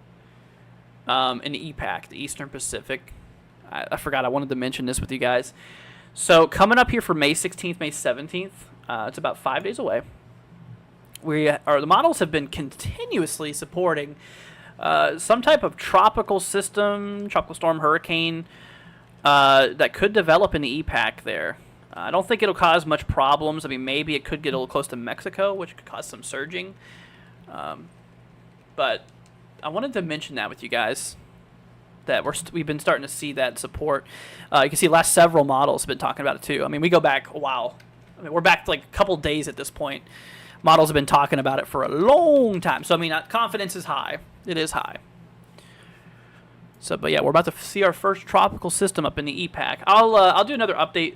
in the EPAC, the Eastern Pacific. I forgot I wanted to mention this with you guys. So coming up here for May 16th, May 17th, it's about 5 days away. The models have been continuously supporting some type of tropical system, tropical storm, hurricane that could develop in the EPAC there. I don't think it'll cause much problems. I mean, maybe it could get a little close to Mexico, which could cause some surging. But I wanted to mention that with you guys, that we've been starting to see that support. You can see the last several models have been talking about it too. I mean, we go back a while. I mean, we're back to like a couple days at this point. Models have been talking about it for a long time. So, I mean, confidence is high. It is high. So, but yeah, we're about to see our first tropical system up in the EPAC. I'll do another update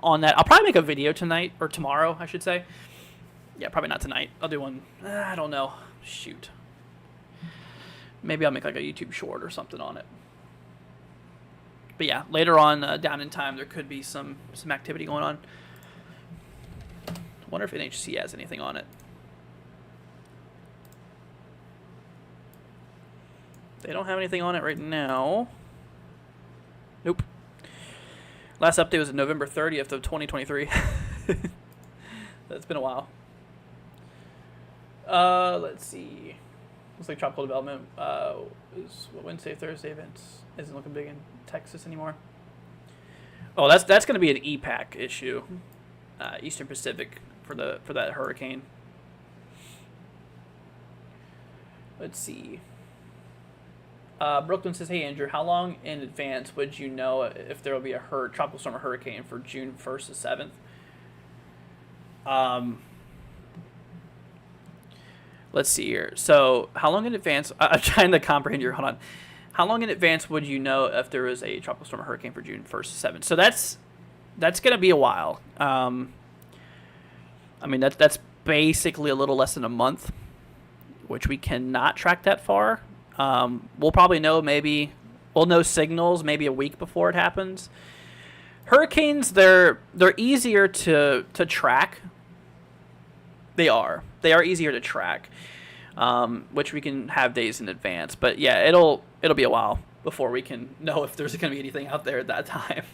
on that. I'll probably make a video tonight, or tomorrow, I should say. Yeah, probably not tonight. I'll do one. I don't know. Shoot. Maybe I'll make like a YouTube short or something on it. But yeah, later on down in time, there could be some activity going on. I wonder if NHC has anything on it. They don't have anything on it right now. Nope. Last update was November 30th of 2023. That's been a while. Let's see. Looks like tropical development is Wednesday, Thursday events isn't looking big in Texas anymore. Oh, that's going to be an EPAC issue, Eastern Pacific for that hurricane. Let's see. Brooklyn says, "Hey Andrew, how long in advance would you know if there will be a tropical storm or hurricane for June 1st to 7th?" Let's see here. So, how long in advance? I'm trying to comprehend your. Hold on. How long in advance would you know if there was a tropical storm or hurricane for June 1st to 7th? So that's going to be a while. I mean, that's basically a little less than a month, which we cannot track that far. We'll probably know we'll know signals maybe a week before it happens. Hurricanes, they're easier to track. They are easier to track, which we can have days in advance. But yeah, it'll be a while before we can know if there's going to be anything out there at that time.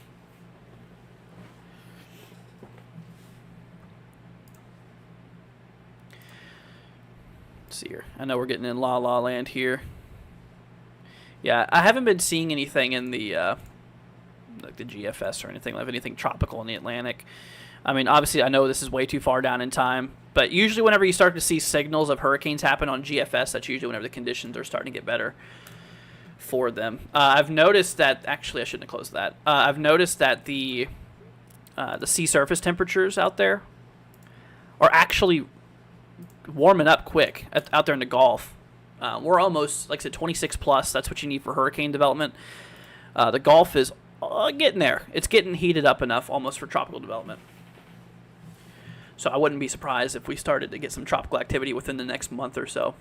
Let's see here. I know we're getting in La La Land here. Yeah, I haven't been seeing anything in the like the GFS or anything tropical in the Atlantic. I mean, obviously, I know this is way too far down in time, but usually whenever you start to see signals of hurricanes happen on GFS, that's usually whenever the conditions are starting to get better for them. I've noticed that, actually, I shouldn't have closed that. I've noticed that the sea surface temperatures out there are actually warming up quick out there in the Gulf. We're almost, like I said, 26 plus. That's what you need for hurricane development. The Gulf is getting there. It's getting heated up enough almost for tropical development. So I wouldn't be surprised if we started to get some tropical activity within the next month or so.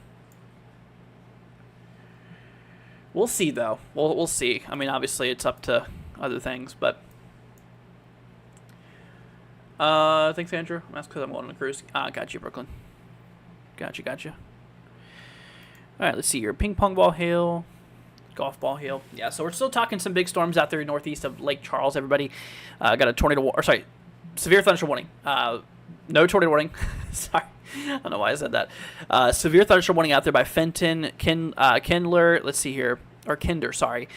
We'll see, though. We'll see. I mean, obviously, it's up to other things, but... thanks, Andrew. That's because I'm going on a cruise. Got you, Brooklyn. Gotcha. All right, let's see here. Ping pong ball hail. Golf ball hail. Yeah, so we're still talking some big storms out there northeast of Lake Charles, everybody. Got a severe thunderstorm warning. No tornado warning. Sorry. I don't know why I said that. Severe thunderstorm warning out there by Fenton, Kindler, let's see here, or Kinder, sorry.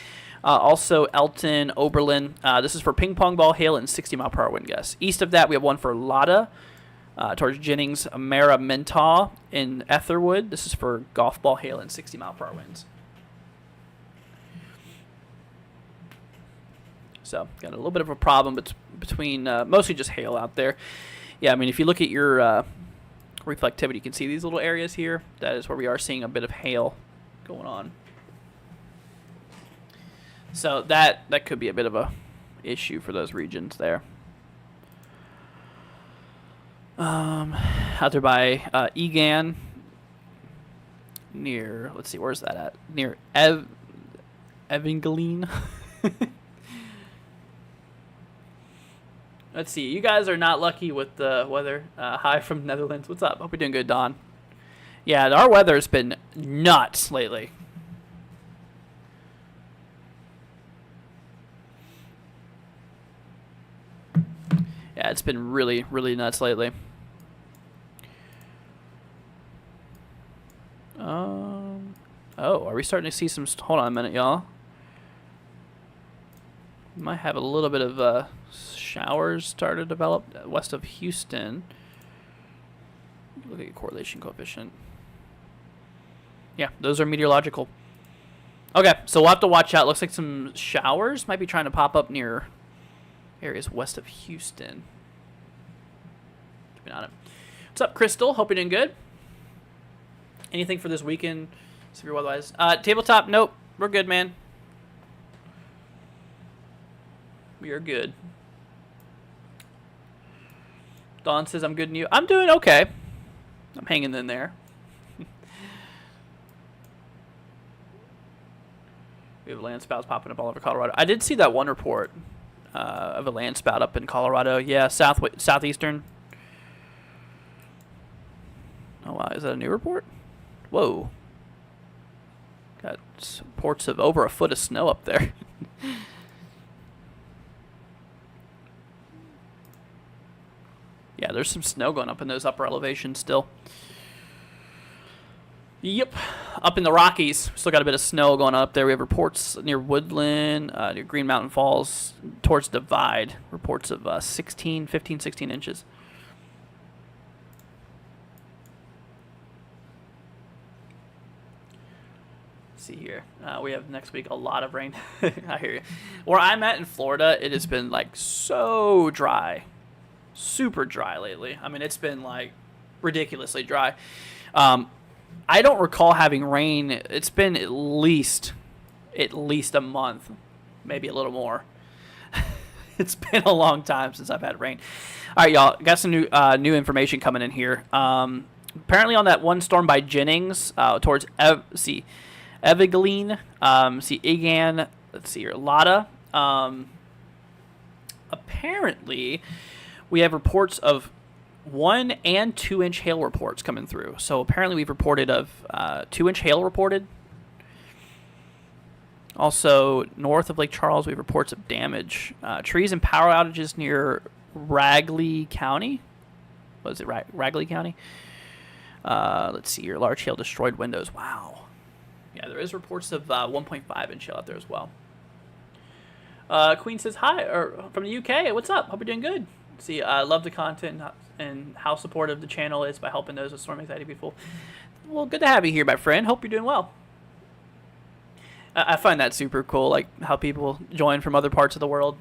Also Elton, Oberlin. This is for ping pong ball hail and 60-mile-per-hour wind gusts. East of that, we have one for Lada, towards Jennings, Mara Mentaw in Etherwood. This is for golf ball hail and 60-mile-per-hour winds. So, got a little bit of a problem between mostly just hail out there. Yeah, I mean, if you look at your reflectivity, you can see these little areas here. That is where we are seeing a bit of hail going on. So that could be a bit of a issue for those regions there. Out there by Egan, near, let's see, where's that at? Near Evangeline. Let's see. You guys are not lucky with the weather. Hi from Netherlands. What's up? Hope you're doing good, Don. Yeah, our weather's been nuts lately. Yeah, it's been really, really nuts lately. Oh, are we starting to see some... Hold on a minute, y'all. Might have a little bit of... showers started to develop west of Houston. Look at your correlation coefficient. Yeah, those are meteorological. Okay, so we'll have to watch out. Looks like some showers might be trying to pop up near areas west of Houston. Keeping on it. What's up, Crystal? Hope you're doing good. Anything for this weekend, severe weather-wise? Tabletop, nope. We're good, man. We are good. Dawn says, I'm good and you. I'm doing okay. I'm hanging in there. We have land spouts popping up all over Colorado. I did see that one report of a land spout up in Colorado. Yeah, southeastern. Oh, wow. Is that a new report? Whoa. Got reports of over a foot of snow up there. Yeah, there's some snow going up in those upper elevations still. Yep. Up in the Rockies, still got a bit of snow going up there. We have reports near Woodland, near Green Mountain Falls, towards Divide. Reports of 15, 16 inches. Let's see here. We have next week a lot of rain. I hear you. Where I'm at in Florida, it has been like so dry. Super dry lately. I mean, it's been like ridiculously dry. I don't recall having rain. It's been at least a month, maybe a little more. It's been a long time since I've had rain. All right, y'all. Got some new information coming in here. Apparently on that one storm by Jennings towards Evangeline, Egan. Let's see here, Lotta. Apparently, we have reports of 1 and 2 inch hail reports coming through. So apparently we've reported of 2 inch hail reported. Also, north of Lake Charles, we have reports of damage. Trees and power outages near Ragley County. What is it, Ragley County? Let's see here. Large hail destroyed windows. Wow. Yeah, there is reports of 1.5 inch hail out there as well. Queen says, hi, from the UK. What's up? Hope you're doing good. See, I love the content and how supportive the channel is by helping those with storm anxiety people. Well, good to have you here, my friend. Hope you're doing well. I find that super cool, like how people join from other parts of the world,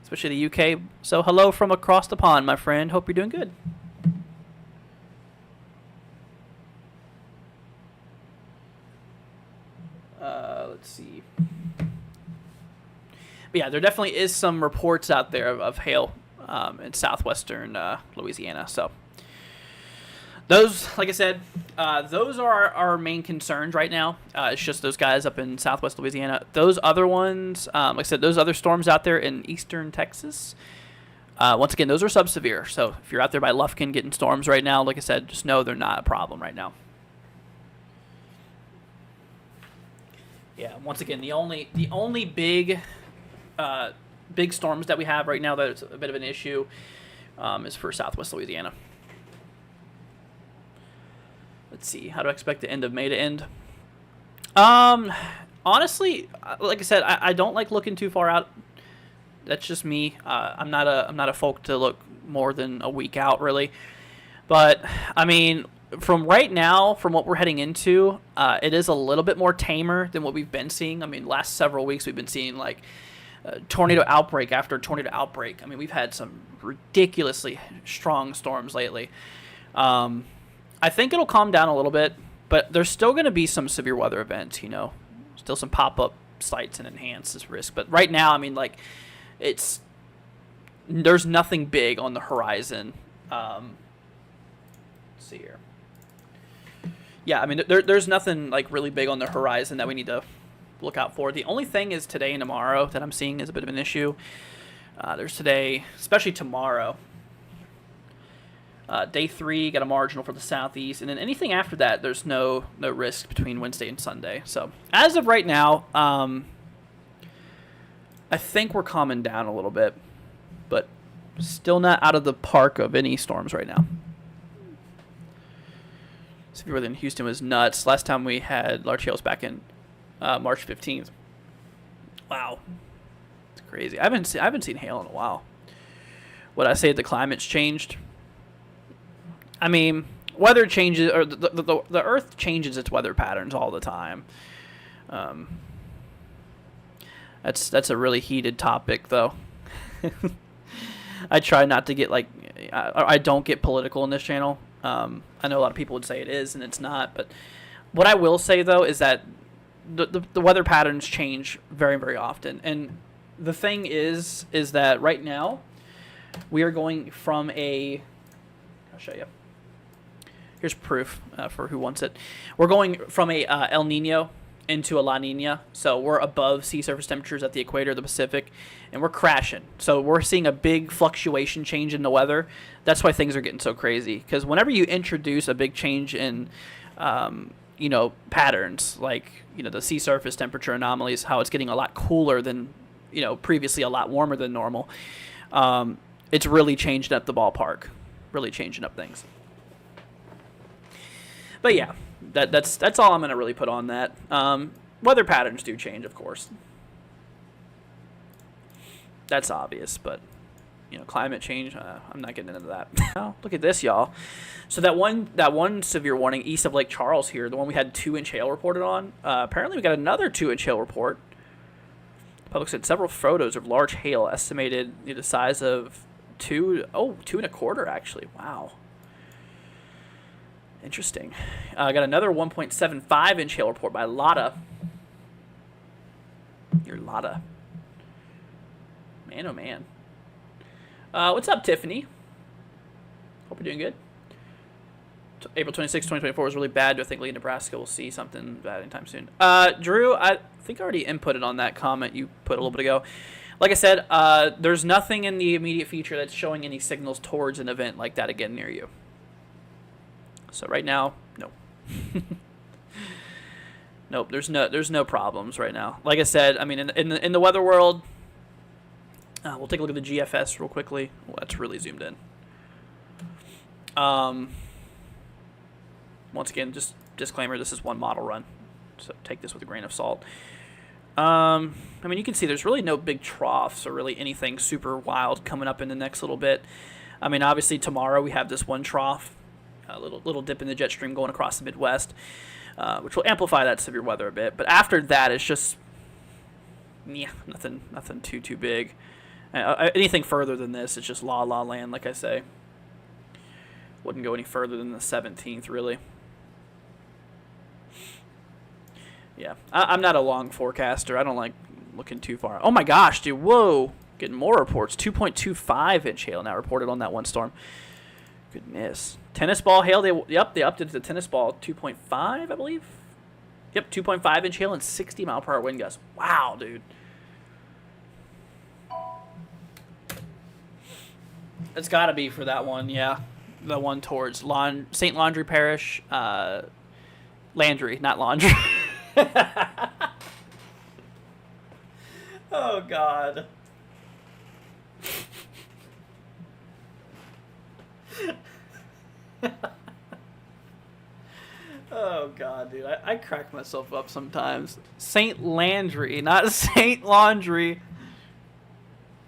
especially the UK. So hello from across the pond, my friend. Hope you're doing good. Let's see. But yeah, there definitely is some reports out there of hail in southwestern Louisiana. So those, like I said, those are our main concerns right now. It's just those guys up in southwest Louisiana. Those other ones, like I said, those other storms out there in eastern Texas, once again, those are subsevere. So if you're out there by Lufkin getting storms right now, like I said, just know they're not a problem right now. Yeah, once again, the only big storms that we have right now that it's a bit of an issue is for southwest Louisiana. Let's see. How do I expect the end of May to end? Honestly, like I said, I don't like looking too far out. That's just me. I'm not a folk to look more than a week out, really. But I mean, from right now, from what we're heading into, it is a little bit more tamer than what we've been seeing. I mean, last several weeks we've been seeing like tornado outbreak after tornado outbreak. I mean, we've had some ridiculously strong storms lately. I think it'll calm down a little bit, but there's still going to be some severe weather events, still some pop-up sites and enhance this risk. But right now, I mean, like, there's nothing big on the horizon. Let's see here. Yeah, I mean, there's nothing like really big on the horizon that we need to look out for. The only thing is today and tomorrow that I'm seeing is a bit of an issue. There's today, especially tomorrow. Day 3, got a marginal for the southeast, and then anything after that, there's no risk between Wednesday and Sunday. So as of right now, I think we're calming down a little bit, but still not out of the park of any storms right now. Severe weather in Houston was nuts. Last time we had large hails back in March 15th. Wow, it's crazy. I haven't seen hail in a while. Would I say the climate's changed? I mean, weather changes, or the Earth changes its weather patterns all the time. That's a really heated topic, though. I try not to get I don't get political in this channel. I know a lot of people would say it is, and it's not. But what I will say, though, is that the weather patterns change very, very often. And the thing is that right now we are going from I'll show you. Here's proof for who wants it. We're going from a El Nino into a La Nina. So we're above sea surface temperatures at the equator of the Pacific, and we're crashing. So we're seeing a big fluctuation change in the weather. That's why things are getting so crazy. Because whenever you introduce a big change in, patterns, like, the sea surface temperature anomalies, how it's getting a lot cooler than, previously a lot warmer than normal, it's really changing up the ballpark, really changing up things. But yeah, that's all I'm going to really put on that. Weather patterns do change, of course. That's obvious, but, climate change, I'm not getting into that. Oh, look at this, y'all. So that one severe warning east of Lake Charles here, the one we had 2-inch hail reported on, apparently we got another 2-inch hail report. The public sent several photos of large hail estimated the size of 2.25 actually. Wow. Interesting. I got another 1.75-inch hail report by Lotta. Your Lotta. Man, oh man. What's up, Tiffany? Hope you're doing good. April 26, 2024 was really bad. Do I think Lee, Nebraska will see something bad anytime soon? Drew, I think I already inputted on that comment you put a little bit ago. Like I said, there's nothing in the immediate future that's showing any signals towards an event like that again near you. So right now, no. Nope, there's no problems right now. Like I said, I mean, in the weather world, we'll take a look at the GFS real quickly. Well, that's really zoomed in. Once again, just disclaimer, this is one model run, so take this with a grain of salt. I mean, you can see there's really no big troughs or really anything super wild coming up in the next little bit. I mean, obviously tomorrow we have this one trough, a little dip in the jet stream going across the Midwest, which will amplify that severe weather a bit. But after that, it's just, yeah, nothing too big. Anything further than this, it's just la land, like I say. Wouldn't go any further than the 17th, really. Yeah, I'm not a long forecaster. I don't like looking too far. Oh my gosh, dude, whoa. Getting more reports. 2.25 inch hail now reported on that one storm. Goodness. Tennis ball hail, they upped it to the tennis ball 2.5, I believe. Yep, 2.5 inch hail and 60 mile per hour wind gusts. Wow, dude. It's got to be for that one, yeah. The one towards St. Laundry Parish. Landry, not Laundry. Oh, God. Oh, God, dude. I crack myself up sometimes. St. Landry, not St. Laundry.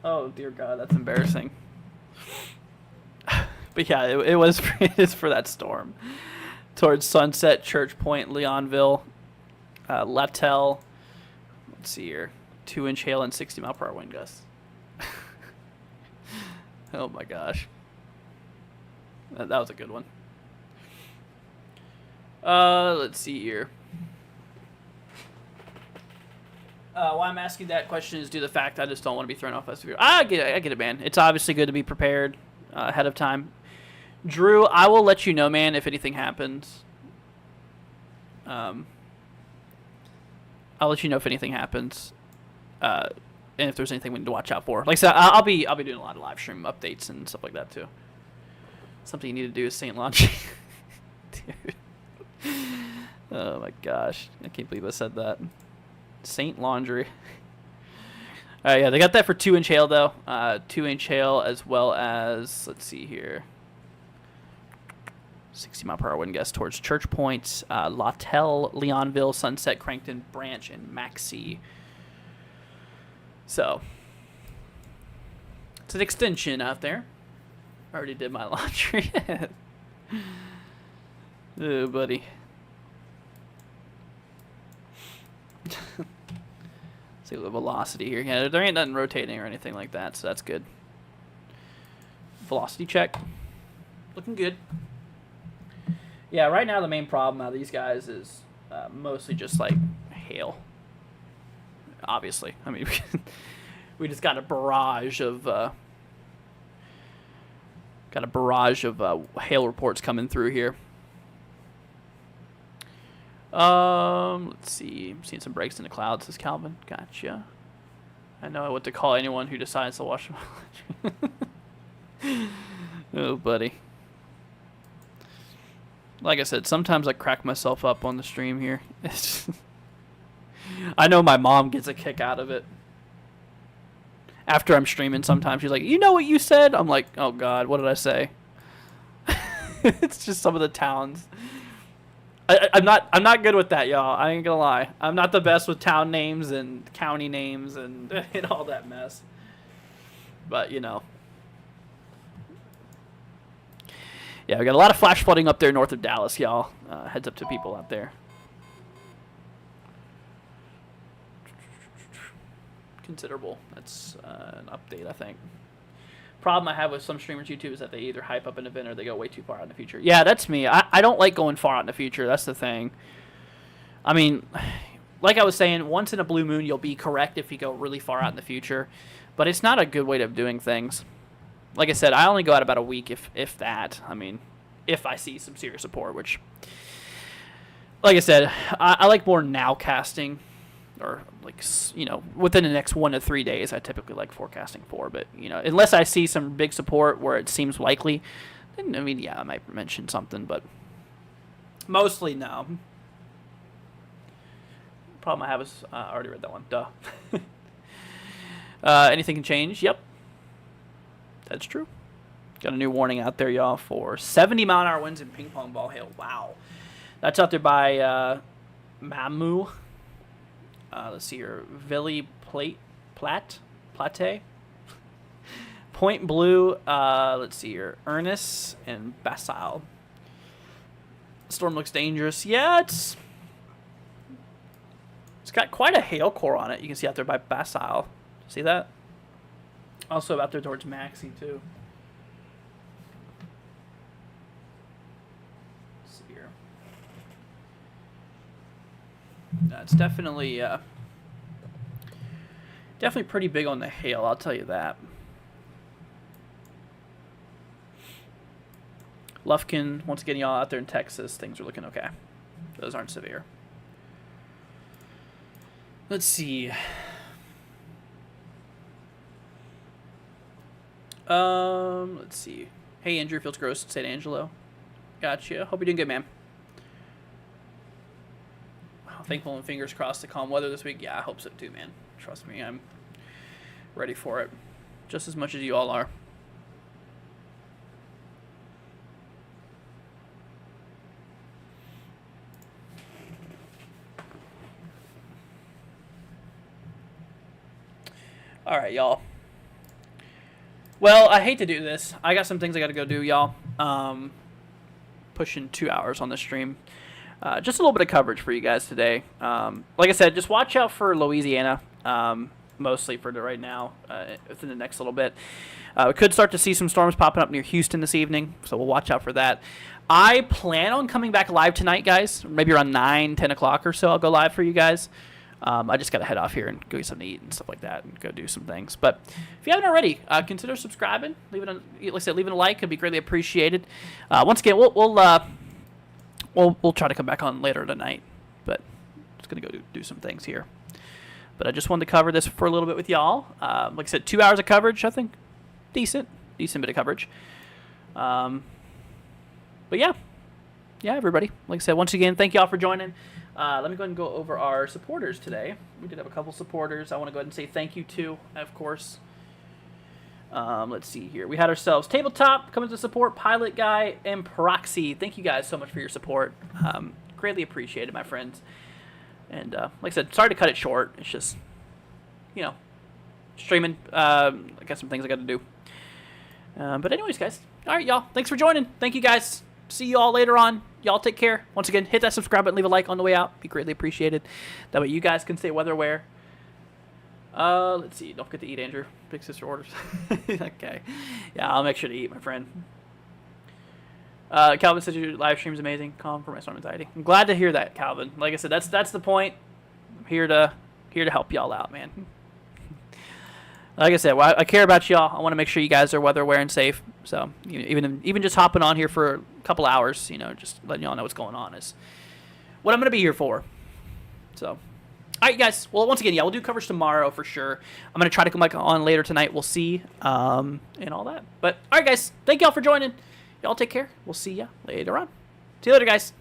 Oh, dear God, that's embarrassing. But yeah, it's for that storm. Towards Sunset, Church Point, Leonville, Lattell. Let's see here. 2 inch hail and 60 mile per hour wind gusts. Oh my gosh. That was a good one. Let's see here. Why I'm asking that question is due to the fact I just don't want to be thrown off by severe. I get it, man. It's obviously good to be prepared ahead of time. Drew, I will let you know, man, if anything happens. I'll let you know if anything happens, and if there's anything we need to watch out for. Like I said, I'll be doing a lot of live stream updates and stuff like that too. Something you need to do is St. Laundry. Dude. Oh my gosh, I can't believe I said that. St. Laundry. All right, yeah, they got that for 2 inch hail though. 2 inch hail as well as, let's see here, 60 mile per hour wind gusts towards Church Point, Lattell, Leonville, Sunset, Crankton, Branch, and Maxey. So it's an extension out there. I already did my laundry. Oh, buddy. See the velocity here. Yeah, there ain't nothing rotating or anything like that, so that's good. Velocity check. Looking good. Yeah, right now the main problem out of these guys is mostly just like hail. Obviously, I mean, we just got a barrage of hail reports coming through here. Let's see. I'm seeing some breaks in the clouds, says Calvin. Gotcha. I know what to call anyone who decides to wash them. Oh, buddy. Like I said, sometimes I crack myself up on the stream here. I know my mom gets a kick out of it. After I'm streaming, sometimes she's like, "You know what you said?" I'm like, "Oh God, what did I say?" It's just some of the towns. I'm not good with that, y'all. I ain't gonna lie. I'm not the best with town names and county names and all that mess. But you know. Yeah, we got a lot of flash flooding up there north of Dallas, y'all. Heads up to people out there. Considerable. That's an update, I think. Problem I have with some streamers YouTube is that they either hype up an event or they go way too far out in the future. Yeah, that's me. I don't like going far out in the future. That's the thing. I mean, like I was saying, once in a blue moon, you'll be correct if you go really far out in the future. But it's not a good way of doing things. Like I said, I only go out about a week, if that. I mean, if I see some serious support, which, like I said, I like more now casting, or like, you know, within the next 1 to 3 days. I typically like forecasting for, but you know, unless I see some big support where it seems likely, then I mean, yeah, I might mention something, but mostly no. Problem I have is I already read that one. Duh. Anything can change. Yep. That's true. Got a new warning out there, y'all, for 70-mile-an-hour winds and ping pong ball hail. Wow. That's out there by Mamu. Let's see here. Vili Plate. Point Blue. Let's see here. Ernest and Basile. Storm looks dangerous. Yeah, it's got quite a hail core on it. You can see out there by Basile. See that? Also out there towards Maxie, too. Let's see here. It's definitely pretty big on the hail, I'll tell you that. Lufkin, once again, y'all out there in Texas, things are looking okay. Those aren't severe. Let's see. Let's see. Hey, Andrew, feels gross. St. Angelo. Gotcha. Hope you're doing good, man. Thankful and fingers crossed to calm weather this week. Yeah, I hope so too, man. Trust me, I'm ready for it. Just as much as you all are. All right, y'all. Well, I hate to do this. I got some things I got to go do, y'all. Pushing 2 hours on the stream. Just a little bit of coverage for you guys today. Like I said, just watch out for Louisiana, mostly for right now, within the next little bit. We could start to see some storms popping up near Houston this evening, so we'll watch out for that. I plan on coming back live tonight, guys. Maybe around 9, 10 o'clock or so I'll go live for you guys. I just got to head off here and go get something to eat and stuff like that and go do some things. But if you haven't already, consider subscribing. Leaving a like. It'd be greatly appreciated. Once again, we'll try to come back on later tonight. But just going to go do some things here. But I just wanted to cover this for a little bit with y'all. Like I said, 2 hours of coverage, I think. Decent bit of coverage. But yeah. Yeah, everybody. Like I said, once again, thank y'all for joining. Let me go ahead and go over our supporters today. We did have a couple supporters I want to go ahead and say thank you to, of course. Let's see here. We had ourselves Tabletop coming to support, Pilot Guy, and Proxy. Thank you guys so much for your support. Greatly appreciated, my friends. And like I said, sorry to cut it short. It's just, you know, streaming. I got some things I got to do. But anyways, guys. All right, y'all. Thanks for joining. Thank you, guys. See you all later on. Y'all take care. Once again, hit that subscribe button, leave a like on the way out. Be greatly appreciated. That way you guys can stay weather aware. Let's see. Don't forget to eat, Andrew. Big sister orders. Okay. Yeah, I'll make sure to eat, my friend. Calvin says your live stream is amazing. Calm for my storm anxiety. I'm glad to hear that, Calvin. Like I said, that's the point. I'm here to help y'all out, man. Like I said, well, I care about y'all. I want to make sure you guys are weather aware and safe. So even just hopping on here for a couple hours, you know, just letting y'all know what's going on is what I'm going to be here for. So, all right, guys. Well, once again, yeah, we'll do coverage tomorrow for sure. I'm going to try to come back on later tonight. We'll see, and all that. But all right, guys. Thank y'all for joining. Y'all take care. We'll see ya later on. See you later, guys.